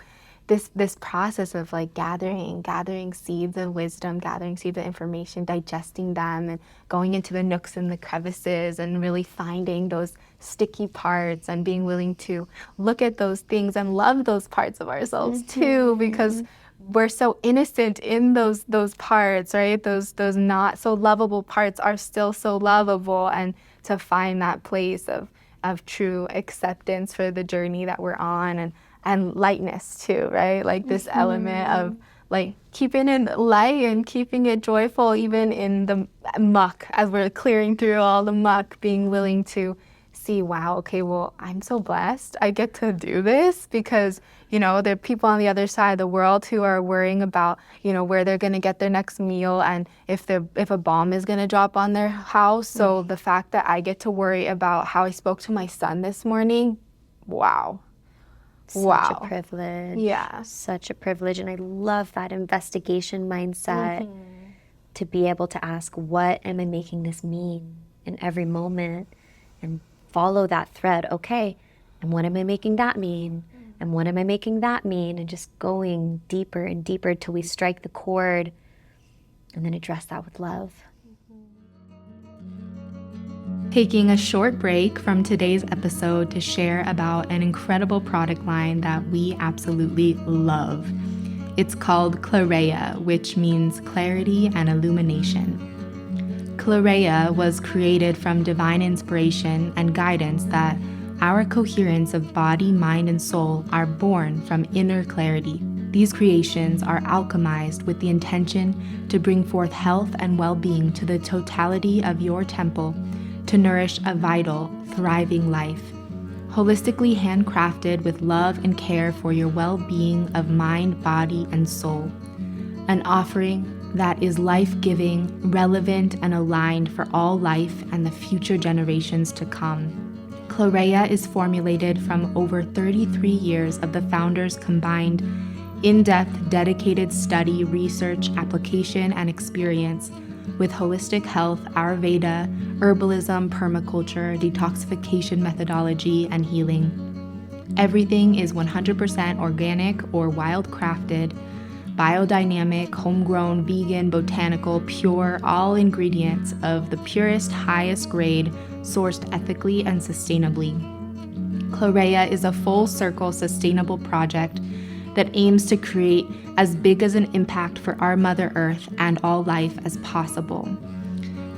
this process of like gathering seeds of wisdom, gathering seeds of information, digesting them, and going into the nooks and the crevices and really finding those sticky parts and being willing to look at those things and love those parts of ourselves too, because we're so innocent in those parts, right? Those not so lovable parts are still so lovable, and to find that place of true acceptance for the journey that we're on, and lightness too, right? Like this element of like keeping it light and keeping it joyful, even in the muck, as we're clearing through all the muck, being willing to see, wow, okay, well, I'm so blessed. I get to do this because, there are people on the other side of the world who are worrying about, where they're going to get their next meal and if a bomb is going to drop on their house. So the fact that I get to worry about how I spoke to my son this morning, wow. Such a privilege. Yeah. Such a privilege. And I love that investigation mindset to be able to ask, what am I making this mean in every moment? And follow that thread. Okay, and what am I making that mean? And what am I making that mean? And just going deeper and deeper till we strike the chord, and then address that with love. Taking a short break from today's episode to share about an incredible product line that we absolutely love. It's called Clareia, which means clarity and illumination. Clareia was created from divine inspiration and guidance that our coherence of body, mind, and soul are born from inner clarity. These creations are alchemized with the intention to bring forth health and well-being to the totality of your temple, to nourish a vital, thriving life. Holistically handcrafted with love and care for your well-being of mind, body, and soul. An offering that is life-giving, relevant, and aligned for all life and the future generations to come. Chlorea is formulated from over 33 years of the founders' combined in-depth, dedicated study, research, application, and experience with holistic health, Ayurveda, herbalism, permaculture, detoxification methodology, and healing. Everything is 100% organic or wild-crafted, biodynamic, homegrown, vegan, botanical, pure, all ingredients of the purest, highest grade, sourced ethically and sustainably. Chlorea is a full-circle sustainable project that aims to create as big as an impact for our Mother Earth and all life as possible.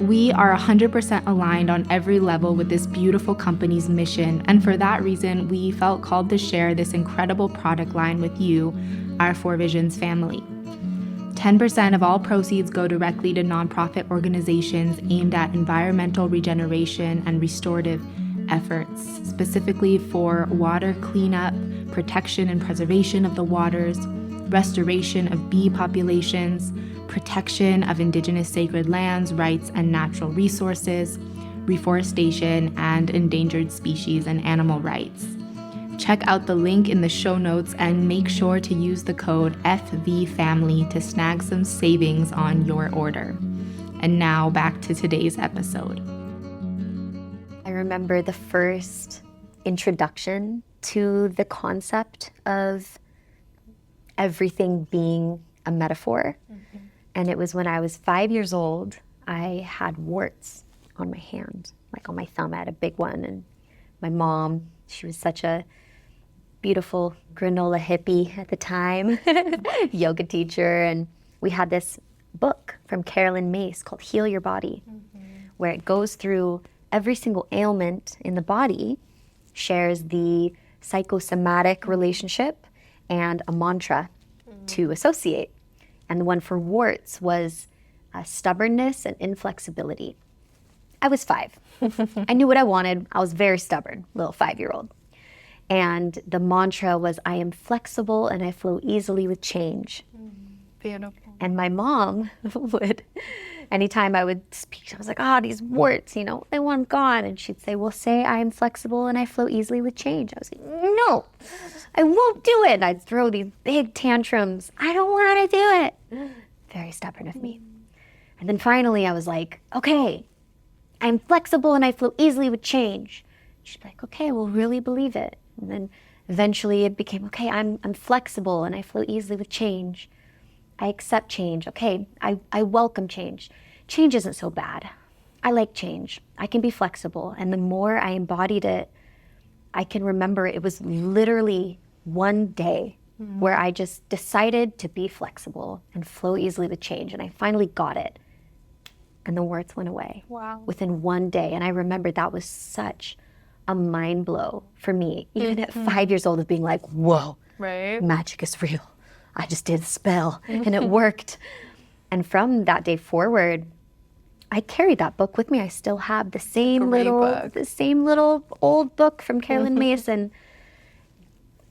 We are 100% aligned on every level with this beautiful company's mission, and for that reason, we felt called to share this incredible product line with you, our Four Visions family. 10% of all proceeds go directly to nonprofit organizations aimed at environmental regeneration and restorative efforts, specifically for water cleanup, protection and preservation of the waters, restoration of bee populations, protection of indigenous sacred lands, rights, and natural resources, reforestation, and endangered species and animal rights. Check out the link in the show notes and make sure to use the code FVFamily to snag some savings on your order. And now back to today's episode. I remember the first introduction to the concept of everything being a metaphor. Mm-hmm. And it was when I was 5 years old. I had warts on my hand, like on my thumb. I had a big one. And my mom, she was such a beautiful granola hippie at the time, yoga teacher. And we had this book from Carolyn Mace called Heal Your Body, where it goes through every single ailment in the body, shares the psychosomatic relationship and a mantra to associate. And the one for warts was stubbornness and inflexibility. I was 5. I knew what I wanted. I was very stubborn, little 5-year-old. And the mantra was, I am flexible and I flow easily with change. Beautiful. And my mom would, anytime I would speak, I was like, these warts, they want gone. And she'd say, well, say I am flexible and I flow easily with change. I was like, no, I won't do it. And I'd throw these big tantrums. I don't want to do it. Very stubborn of me. And then finally I was like, okay, I'm flexible and I flow easily with change. She'd be like, okay, well, really believe it. And then eventually it became, okay, I'm flexible and I flow easily with change. I accept change. Okay, I welcome change. Change isn't so bad. I like change. I can be flexible. And the more I embodied it, I can remember it was literally one day where I just decided to be flexible and flow easily with change. And I finally got it. And the warts went away. Wow. Within one day. And I remember that was such a mind blow for me, even at 5 years old, of being like, whoa, right? Magic is real. I just did a spell and it worked. And from that day forward, I carried that book with me. I still have the same little old book from Carolyn Mace, and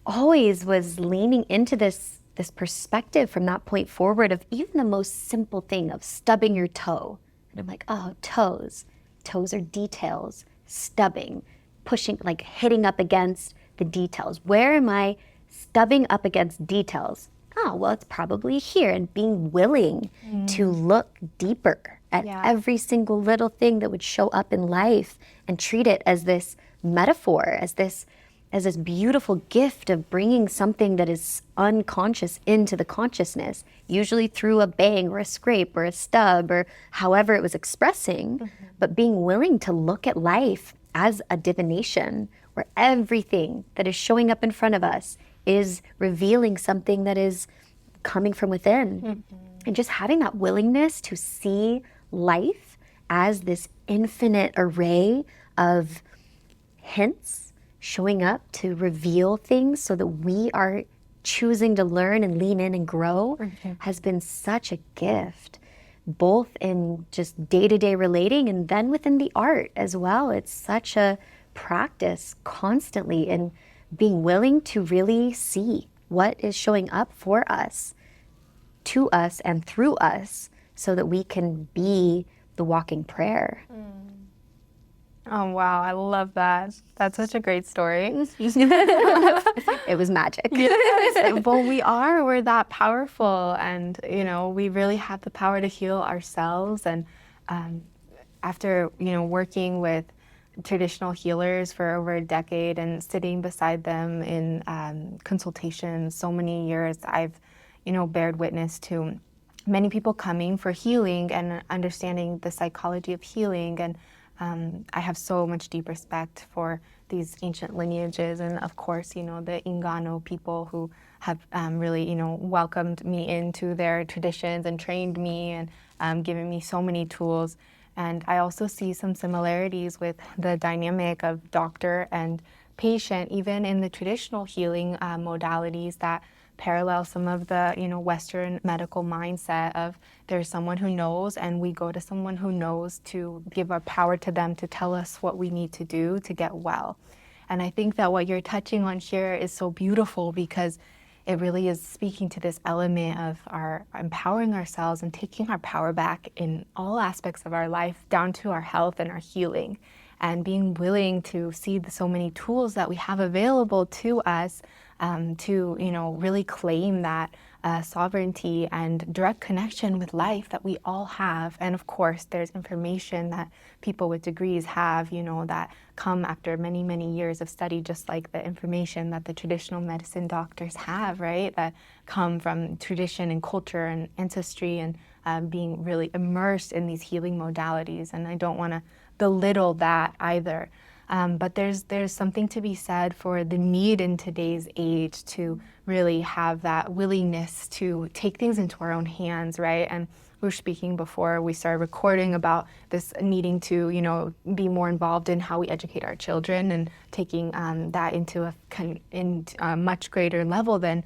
always was leaning into this perspective from that point forward of even the most simple thing of stubbing your toe. And I'm like, toes. Toes are details, stubbing, pushing, like hitting up against the details. Where am I stubbing up against details? Well, it's probably here. And being willing to look deeper at every single little thing that would show up in life and treat it as this metaphor, as this beautiful gift of bringing something that is unconscious into the consciousness, usually through a bang or a scrape or a stub or however it was expressing, but being willing to look at life as a divination where everything that is showing up in front of us is revealing something that is coming from within. And just having that willingness to see life as this infinite array of hints showing up to reveal things so that we are choosing to learn and lean in and grow has been such a gift, both in just day-to-day relating and then within the art as well. It's such a practice constantly in being willing to really see what is showing up for us, to us, and through us so that we can be the walking prayer. Oh, wow. I love that. That's such a great story. It was magic. Yes. Well, we're that powerful, and, we really have the power to heal ourselves. And um, after, working with traditional healers for over a decade and sitting beside them in consultations so many years, I've, bared witness to many people coming for healing and understanding the psychology of healing. And I have so much deep respect for these ancient lineages, and of course, the Ingano people who have really, welcomed me into their traditions and trained me and given me so many tools. And I also see some similarities with the dynamic of doctor and patient, even in the traditional healing modalities that parallel some of the Western medical mindset of there's someone who knows, and we go to someone who knows to give our power to them to tell us what we need to do to get well. And I think that what you're touching on here is so beautiful, because it really is speaking to this element of our empowering ourselves and taking our power back in all aspects of our life, down to our health and our healing, and being willing to see so many tools that we have available to us to really claim that sovereignty and direct connection with life that we all have. And of course, there's information that people with degrees have, that come after many, many years of study, just like the information that the traditional medicine doctors have, right? That come from tradition and culture and ancestry, and being really immersed in these healing modalities. And I don't want to belittle that either. But there's something to be said for the need in today's age to really have that willingness to take things into our own hands, right? And we were speaking before we started recording about this needing to, be more involved in how we educate our children, and taking that into a much greater level than,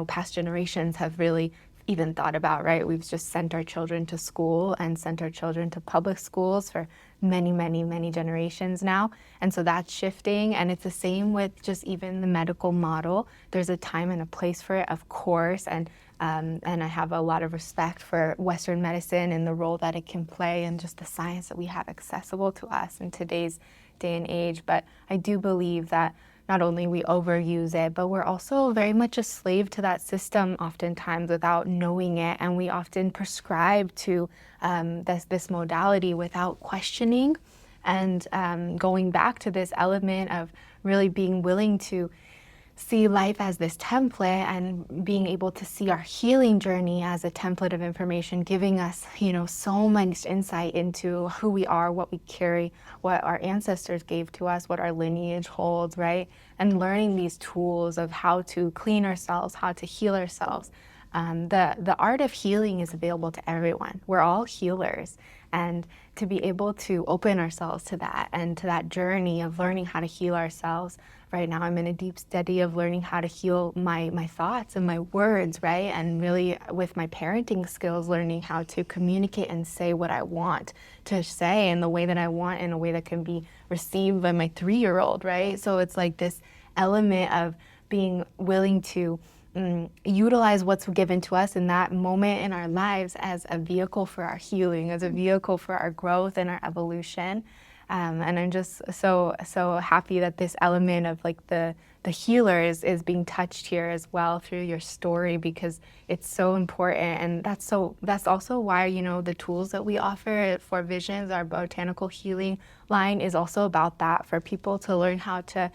past generations have really even thought about, right? We've just sent our children to school and sent our children to public schools for many, many, many generations now. And so that's shifting. And it's the same with just even the medical model. There's a time and a place for it, of course. And I have a lot of respect for Western medicine and the role that it can play, and just the science that we have accessible to us in today's day and age. But I do believe that not only we overuse it, but we're also very much a slave to that system oftentimes without knowing it. And we often prescribe to this modality without questioning. And going back to this element of really being willing to see life as this template, and being able to see our healing journey as a template of information, giving us, so much insight into who we are, what we carry, what our ancestors gave to us, what our lineage holds, right? And learning these tools of how to clean ourselves, how to heal ourselves. The art of healing is available to everyone. We're all healers. And to be able to open ourselves to that, and to that journey of learning how to heal ourselves. Right now, I'm in a deep study of learning how to heal my thoughts and my words, right? And really, with my parenting skills, learning how to communicate and say what I want to say in the way that I want, in a way that can be received by my 3-year-old, right? So it's like this element of being willing to utilize what's given to us in that moment in our lives as a vehicle for our healing, as a vehicle for our growth and our evolution. And I'm just so happy that this element of like the healer is being touched here as well through your story, because it's so important. And that's also why, the tools that we offer for Visions, our botanical healing line, is also about that, for people to learn how to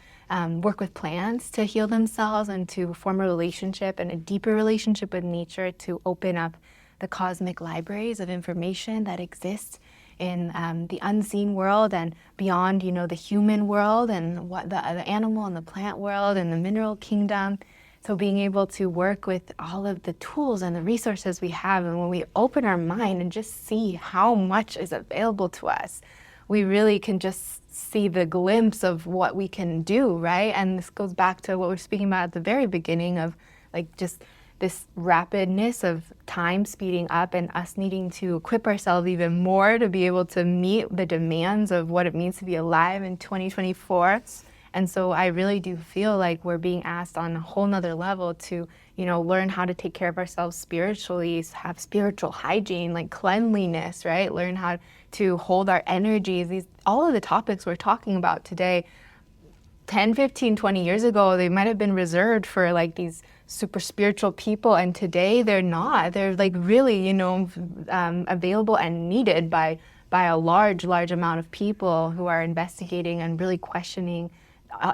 work with plants to heal themselves, and to form a relationship and a deeper relationship with nature, to open up the cosmic libraries of information that exist in the unseen world and beyond, the human world, and what the animal and the plant world and the mineral kingdom. So being able to work with all of the tools and the resources we have, and when we open our mind and just see how much is available to us, we really can just see the glimpse of what we can do, right? And this goes back to what we were speaking about at the very beginning of like just this rapidness of time speeding up, and us needing to equip ourselves even more to be able to meet the demands of what it means to be alive in 2024. And so I really do feel like we're being asked on a whole nother level to, learn how to take care of ourselves spiritually, have spiritual hygiene, like cleanliness, right? Learn how to hold our energies. All of the topics we're talking about today, 10, 15, 20 years ago, they might have been reserved for like these super spiritual people. And today they're not. They're like really, available and needed by a large amount of people who are investigating and really questioning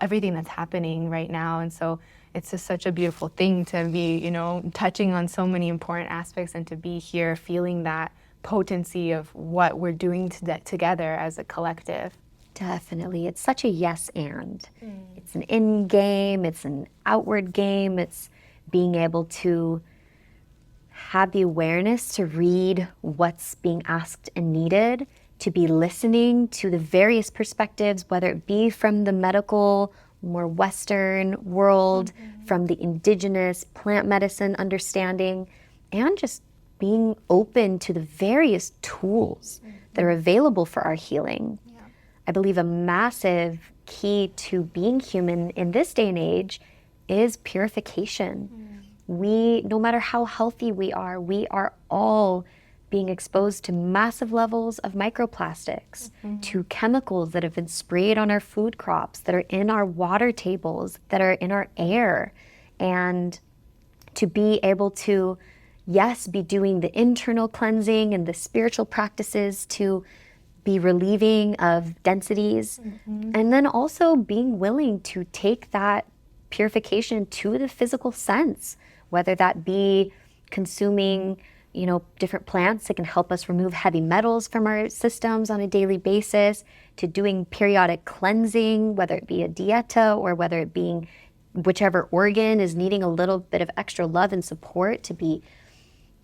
everything that's happening right now. And so it's just such a beautiful thing to be, touching on so many important aspects and to be here feeling that potency of what we're doing together as a collective. Definitely. It's such a yes and. It's an in game, it's an outward game, it's being able to have the awareness to read what's being asked and needed, to be listening to the various perspectives, whether it be from the medical, more Western world, from the indigenous plant medicine understanding, and just being open to the various tools that are available for our healing. I believe a massive key to being human in this day and age is purification. No matter how healthy we are all being exposed to massive levels of microplastics, to chemicals that have been sprayed on our food crops, that are in our water tables, that are in our air. And to be able to, yes, be doing the internal cleansing and the spiritual practices to be relieving of densities, and then also being willing to take that purification to the physical sense, whether that be consuming, different plants that can help us remove heavy metals from our systems on a daily basis, to doing periodic cleansing, whether it be a dieta or whether it being whichever organ is needing a little bit of extra love and support to be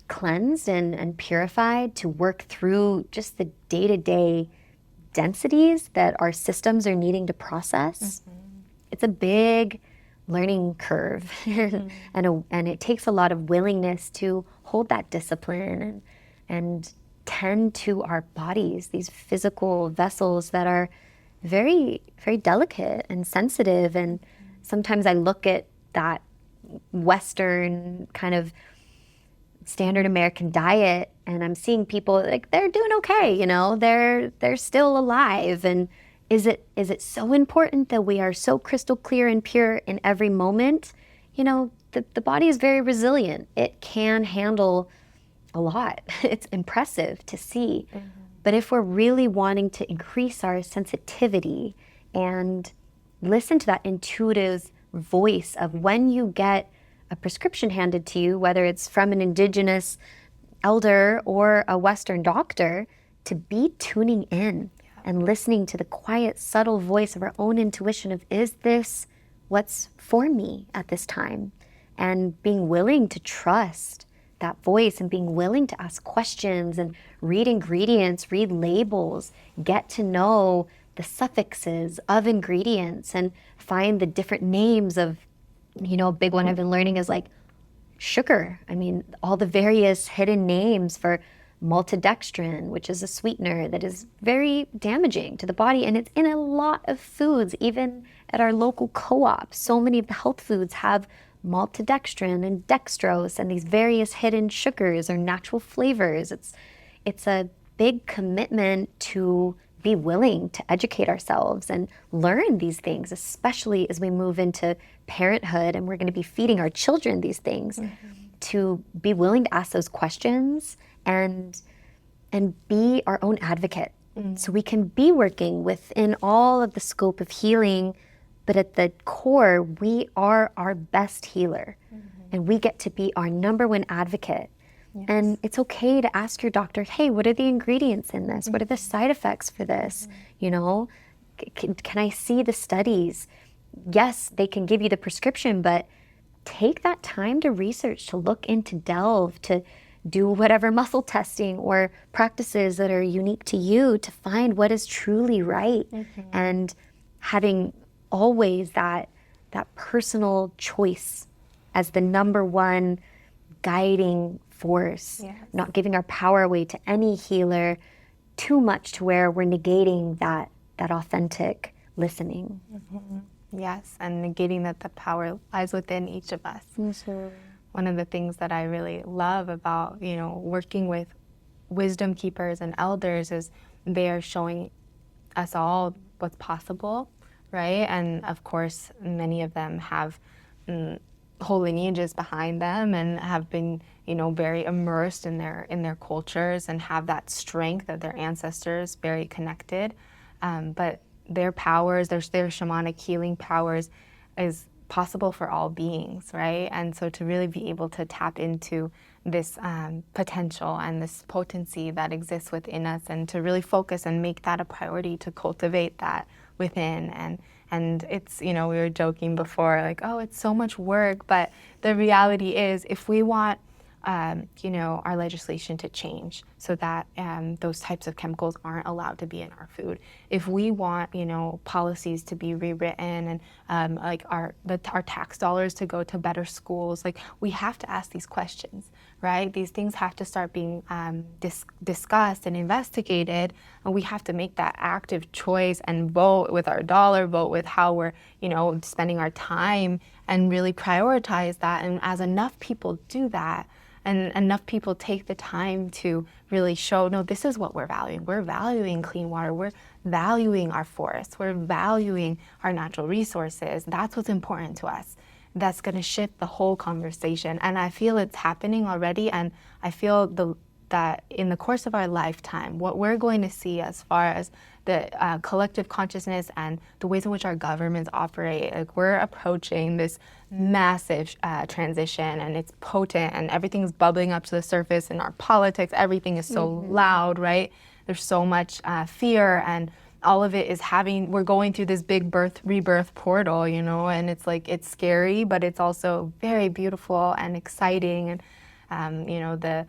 cleansed and purified, to work through just the day-to-day densities that our systems are needing to process. It's a big learning curve and it takes a lot of willingness to hold that discipline and tend to our bodies, these physical vessels that are very, very delicate and sensitive. And sometimes I look at that Western kind of standard American diet and I'm seeing people like they're doing okay, they're still alive. And is it so important that we are so crystal clear and pure in every moment? The body is very resilient. It can handle a lot. It's impressive to see. But if we're really wanting to increase our sensitivity and listen to that intuitive voice of when you get a prescription handed to you, whether it's from an indigenous elder or a Western doctor, to be tuning in and listening to the quiet, subtle voice of our own intuition of, is this what's for me at this time? And being willing to trust that voice and being willing to ask questions and read ingredients, read labels, get to know the suffixes of ingredients and find the different names of, a big one I've been learning is like sugar. I mean, all the various hidden names for maltodextrin, which is a sweetener that is very damaging to the body. And it's in a lot of foods, even at our local co-op. So many of the health foods have maltodextrin and dextrose and these various hidden sugars or natural flavors. It's a big commitment to be willing to educate ourselves and learn these things, especially as we move into parenthood and we're going to be feeding our children these things, to be willing to ask those questions and be our own advocate. So we can be working within all of the scope of healing, but at the core, we are our best healer and we get to be our number one advocate. Yes. And it's okay to ask your doctor, hey, what are the ingredients in this? What are the side effects for this? Can I see the studies? Yes, they can give you the prescription, but take that time to research, to look into, delve, to do whatever muscle testing or practices that are unique to you to find what is truly right. And having always that personal choice as the number one guiding force, not giving our power away to any healer too much to where we're negating that authentic listening. Yes, and negating that the power lies within each of us. One of the things that I really love about, working with wisdom keepers and elders is they are showing us all what's possible, right? And of course, many of them have whole lineages behind them and have been, very immersed in their cultures and have that strength of their ancestors, very connected. But their powers, their shamanic healing powers, is possible for all beings, right? And so to really be able to tap into this potential and this potency that exists within us, and to really focus and make that a priority to cultivate that within. And it's, we were joking before, like, oh, it's so much work, but the reality is, if we want our legislation to change so that those types of chemicals aren't allowed to be in our food. If we want, policies to be rewritten and like our tax dollars to go to better schools, like we have to ask these questions, right? These things have to start being discussed and investigated, and we have to make that active choice and vote with our dollar, vote with how we're, spending our time, and really prioritize that. And as enough people do that, and enough people take the time to really show, no, this is what we're valuing. We're valuing clean water. We're valuing our forests. We're valuing our natural resources. That's what's important to us. That's going to shift the whole conversation. And I feel it's happening already. And I feel that in the course of our lifetime, what we're going to see as far as the collective consciousness and the ways in which our governments operate, like we're approaching this massive transition, and it's potent, and everything's bubbling up to the surface, and our politics, everything is so loud, right? There's so much fear, and all of it is we're going through this big rebirth portal, and it's like, it's scary, but it's also very beautiful and exciting. And, the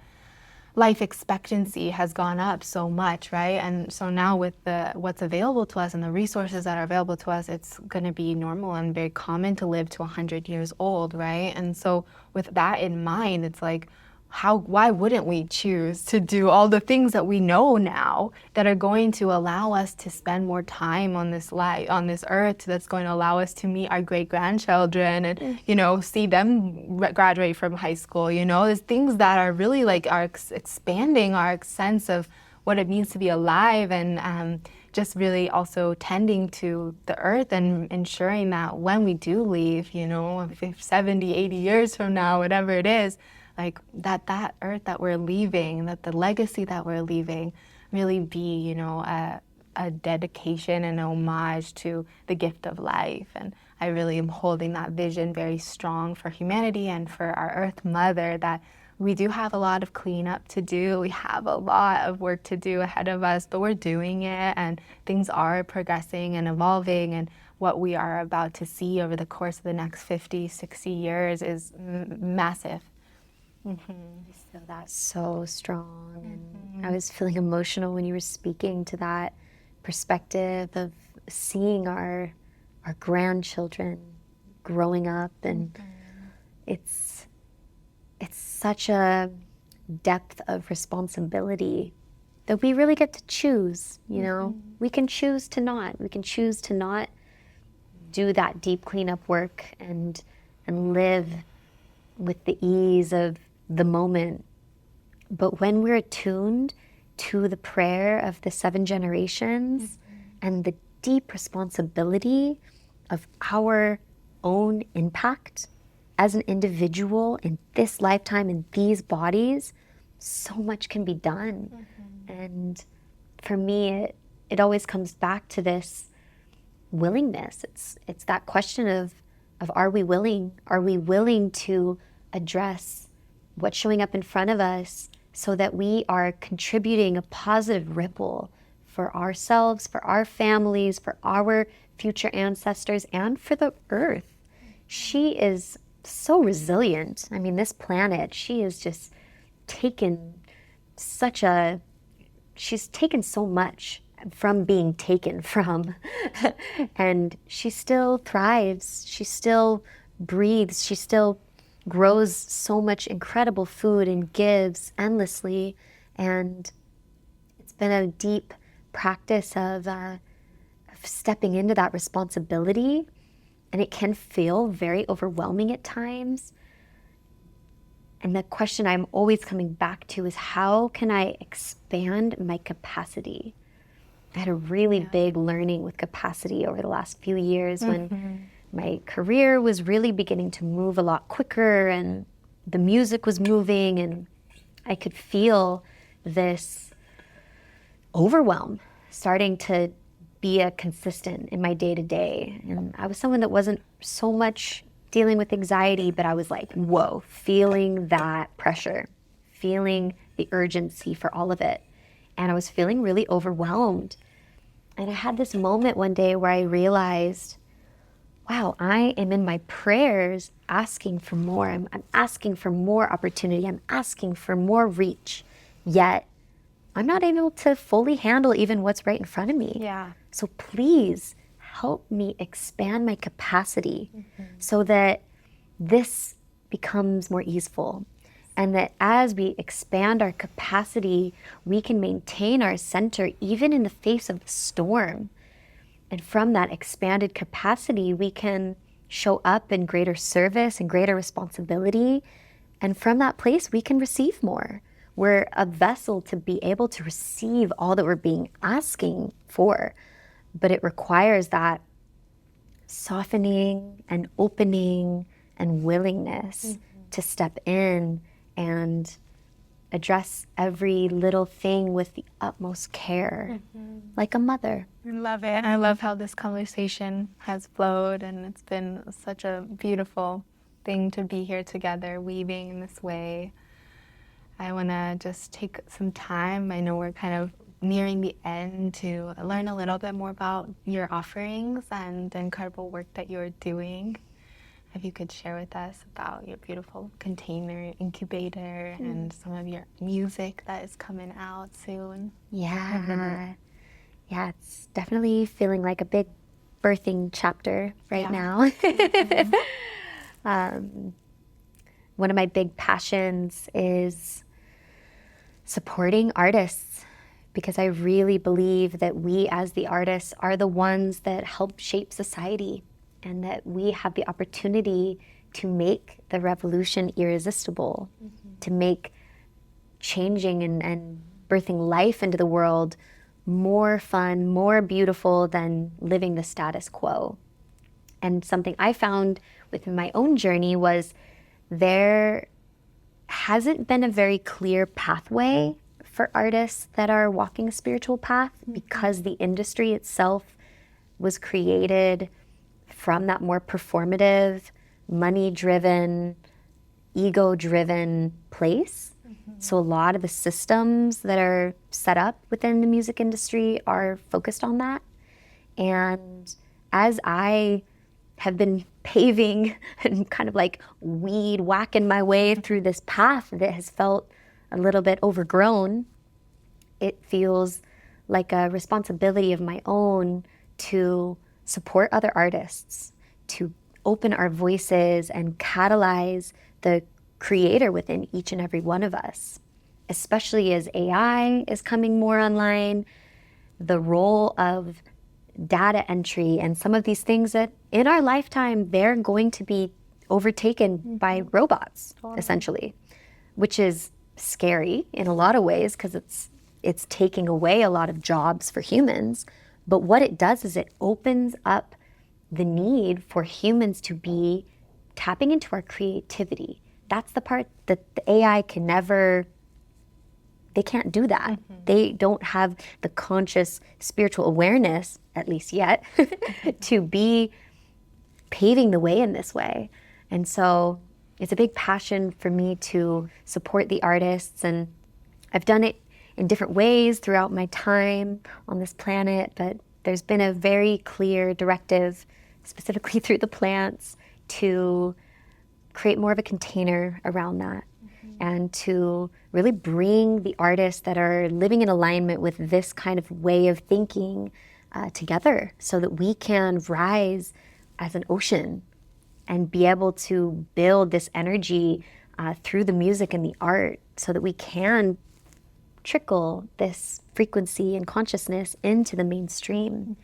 life expectancy has gone up so much, right? And so now with what's available to us and the resources that are available to us, it's going to be normal and very common to live to 100 years old, right? And so with that in mind, it's like, why wouldn't we choose to do all the things that we know now that are going to allow us to spend more time on this on this earth, that's going to allow us to meet our great-grandchildren and, see them graduate from high school, there's things that are really like expanding our sense of what it means to be alive, and just really also tending to the earth and ensuring that when we do leave, 70, 80 years from now, whatever it is, like that earth that we're leaving, that the legacy that we're leaving really be, a dedication and homage to the gift of life. And I really am holding that vision very strong for humanity and for our Earth Mother, that we do have a lot of cleanup to do. We have a lot of work to do ahead of us, but we're doing it, and things are progressing and evolving. And what we are about to see over the course of the next 50, 60 years is massive. I feel that so strong. And I was feeling emotional when you were speaking to that perspective of seeing our grandchildren growing up, and it's such a depth of responsibility that we really get to choose. We can choose to not. We can choose to not do that deep cleanup work and live with the ease of the moment. But when we're attuned to the prayer of the 7 generations and the deep responsibility of our own impact as an individual in this lifetime, in these bodies, so much can be done. And for me, it always comes back to this willingness. It's that question of are we willing? Are we willing to address what's showing up in front of us so that we are contributing a positive ripple for ourselves, for our families, for our future ancestors, and for the earth? She is so resilient. I mean, this planet, she has just taken she's taken so much from being taken from. And she still thrives. She still breathes. She still grows so much incredible food and gives endlessly. And it's been a deep practice of stepping into that responsibility And it can feel very overwhelming at times. And the question I'm always coming back to is, how can I expand my capacity? I had a really big learning with capacity over the last few years when my career was really beginning to move a lot quicker and the music was moving, and I could feel this overwhelm starting to be a consistent in my day-to-day. And I was someone that wasn't so much dealing with anxiety, but I was like, whoa, feeling that pressure, feeling the urgency for all of it. And I was feeling really overwhelmed. And I had this moment one day where I realized, wow, I am in my prayers asking for more. I'm asking for more opportunity. I'm asking for more reach. Yet I'm not able to fully handle even what's right in front of me. Yeah. So please help me expand my capacity so that this becomes more easeful. And that as we expand our capacity, we can maintain our center even in the face of the storm. And from that expanded capacity, we can show up in greater service and greater responsibility. And from that place, we can receive more. We're a vessel to be able to receive all that we're being asking for. But it requires that softening and opening and willingness to step in and address every little thing with the utmost care, like a mother. I love it. I love how this conversation has flowed, and it's been such a beautiful thing to be here together, weaving in this way. I want to just take some time. I know we're kind of nearing the end to learn a little bit more about your offerings and the incredible work that you're doing. If you could share with us about your beautiful container incubator and some of your music that is coming out soon. Yeah. Yeah, it's definitely feeling like a big birthing chapter right now. One of my big passions is supporting artists, because I really believe that we as the artists are the ones that help shape society, and that we have the opportunity to make the revolution irresistible, to make changing and birthing life into the world more fun, more beautiful than living the status quo. And something I found within my own journey was there hasn't been a very clear pathway for artists that are walking a spiritual path, because the industry itself was created from that more performative, money-driven, ego-driven place. So a lot of the systems that are set up within the music industry are focused on that. And as I have been paving and kind of like weed whacking my way through this path that has felt a little bit overgrown, it feels like a responsibility of my own to support other artists, to open our voices and catalyze the creator within each and every one of us, especially as AI is coming more online. The role of data entry and some of these things that in our lifetime, they're going to be overtaken by robots, essentially, which is scary in a lot of ways because it's taking away a lot of jobs for humans. But what it does is it opens up the need for humans to be tapping into our creativity. That's the part that the AI can never, they can't do that. They don't have the conscious spiritual awareness, at least yet, to be paving the way in this way. And so it's a big passion for me to support the artists, and I've done it in different ways throughout my time on this planet, but there's been a very clear directive, specifically through the plants, to create more of a container around that, and to really bring the artists that are living in alignment with this kind of way of thinking together, so that we can rise as an ocean and be able to build this energy through the music and the art, so that we can trickle this frequency and consciousness into the mainstream.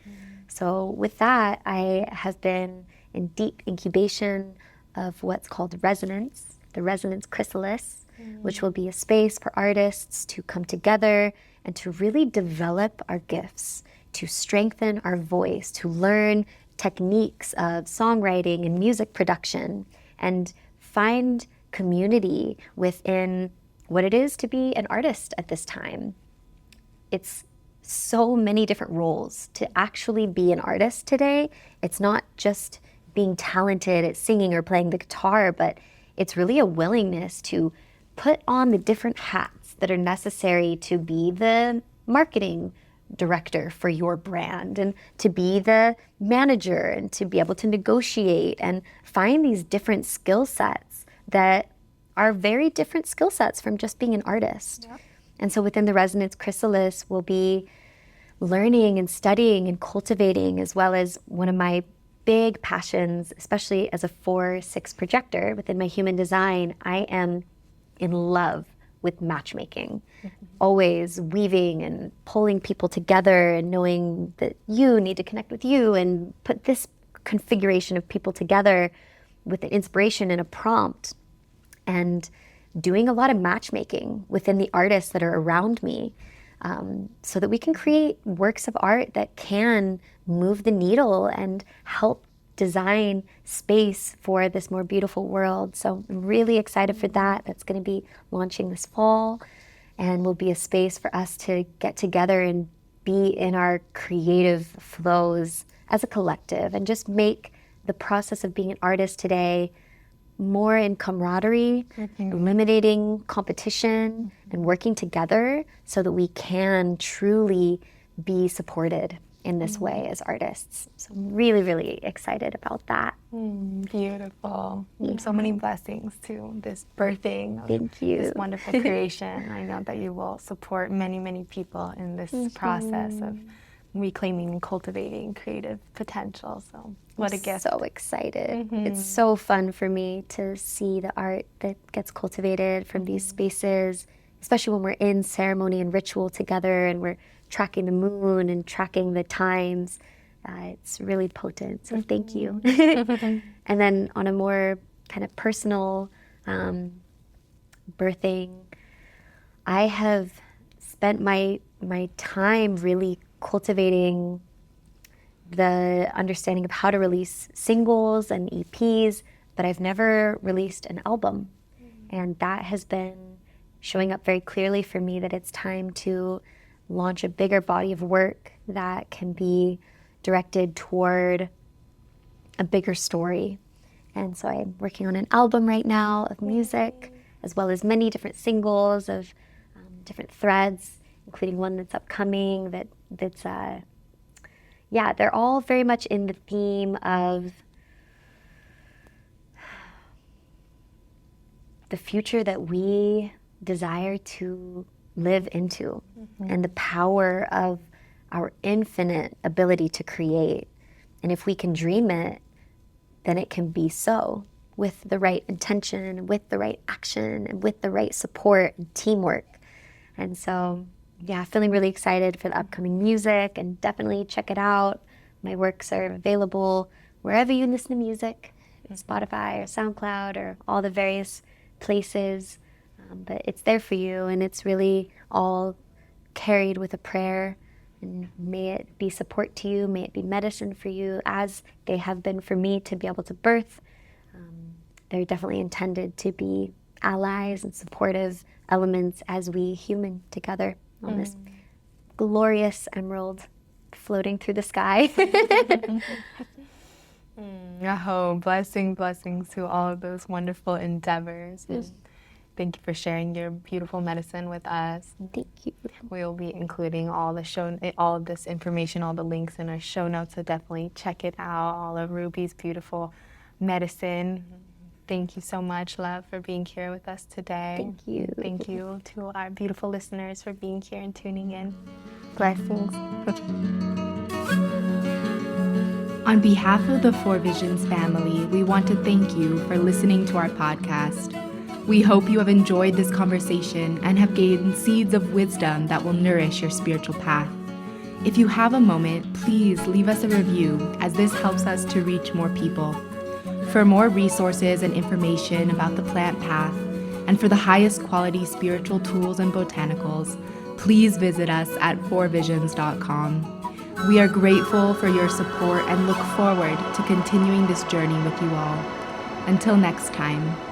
So with that, I have been in deep incubation of what's called resonance, the resonance chrysalis, which will be a space for artists to come together and to really develop our gifts, to strengthen our voice, to learn techniques of songwriting and music production, and find community within what it is to be an artist at this time. It's so many different roles to actually be an artist today. It's not just being talented at singing or playing the guitar, but it's really a willingness to put on the different hats that are necessary to be the marketing director for your brand, and to be the manager, and to be able to negotiate and find these different skill sets that are very different skill sets from just being an artist. Yep. And so within the resonance chrysalis, we'll be learning and studying and cultivating, as well as one of my big passions, especially as a 4/6 projector within my human design, I am in love with matchmaking. Always weaving and pulling people together and knowing that you need to connect with you and put this configuration of people together with an inspiration and a prompt, and doing a lot of matchmaking within the artists that are around me, so that we can create works of art that can move the needle and help design space for this more beautiful world. So I'm really excited for that. That's going to be launching this fall, and will be a space for us to get together and be in our creative flows as a collective, and just make the process of being an artist today more in camaraderie, eliminating competition, and working together so that we can truly be supported in this way as artists. So I'm really, really excited about that. Beautiful. Yeah. So many blessings to this birthing of Thank you. This wonderful creation. I know that you will support many, many people in this process of reclaiming and cultivating creative potential. So what a gift. So excited. It's so fun for me to see the art that gets cultivated from these spaces, especially when we're in ceremony and ritual together and we're tracking the moon and tracking the times. It's really potent, so thank you. And then on a more kind of personal birthing, I have spent my time really cultivating the understanding of how to release singles and EPs, but I've never released an album. And that has been showing up very clearly for me that it's time to launch a bigger body of work that can be directed toward a bigger story. And so I'm working on an album right now of music, as well as many different singles of different threads, including one that's upcoming that's they're all very much in the theme of the future that we desire to live into, and the power of our infinite ability to create. And if we can dream it, then it can be so, with the right intention, with the right action, and with the right support and teamwork. And so, feeling really excited for the upcoming music, and definitely check it out. My works are available wherever you listen to music, Spotify or SoundCloud or all the various places. But it's there for you, and it's really all carried with a prayer. And may it be support to you, may it be medicine for you, as they have been for me to be able to birth. They're definitely intended to be allies and supportive elements as we human together on this glorious emerald floating through the sky. Blessings to all of those wonderful endeavors. Thank you for sharing your beautiful medicine with us. Thank you. We will be including all of this information, all the links in our show notes, so definitely check it out, all of Ruby's beautiful medicine. Thank you so much, love, for being here with us today. Thank you. Thank you to our beautiful listeners for being here and tuning in. Blessings. On behalf of the Four Visions family, we want to thank you for listening to our podcast. We hope you have enjoyed this conversation and have gained seeds of wisdom that will nourish your spiritual path. If you have a moment, please leave us a review, as this helps us to reach more people. For more resources and information about the plant path, and for the highest quality spiritual tools and botanicals, please visit us at fourvisions.com. We are grateful for your support and look forward to continuing this journey with you all. Until next time.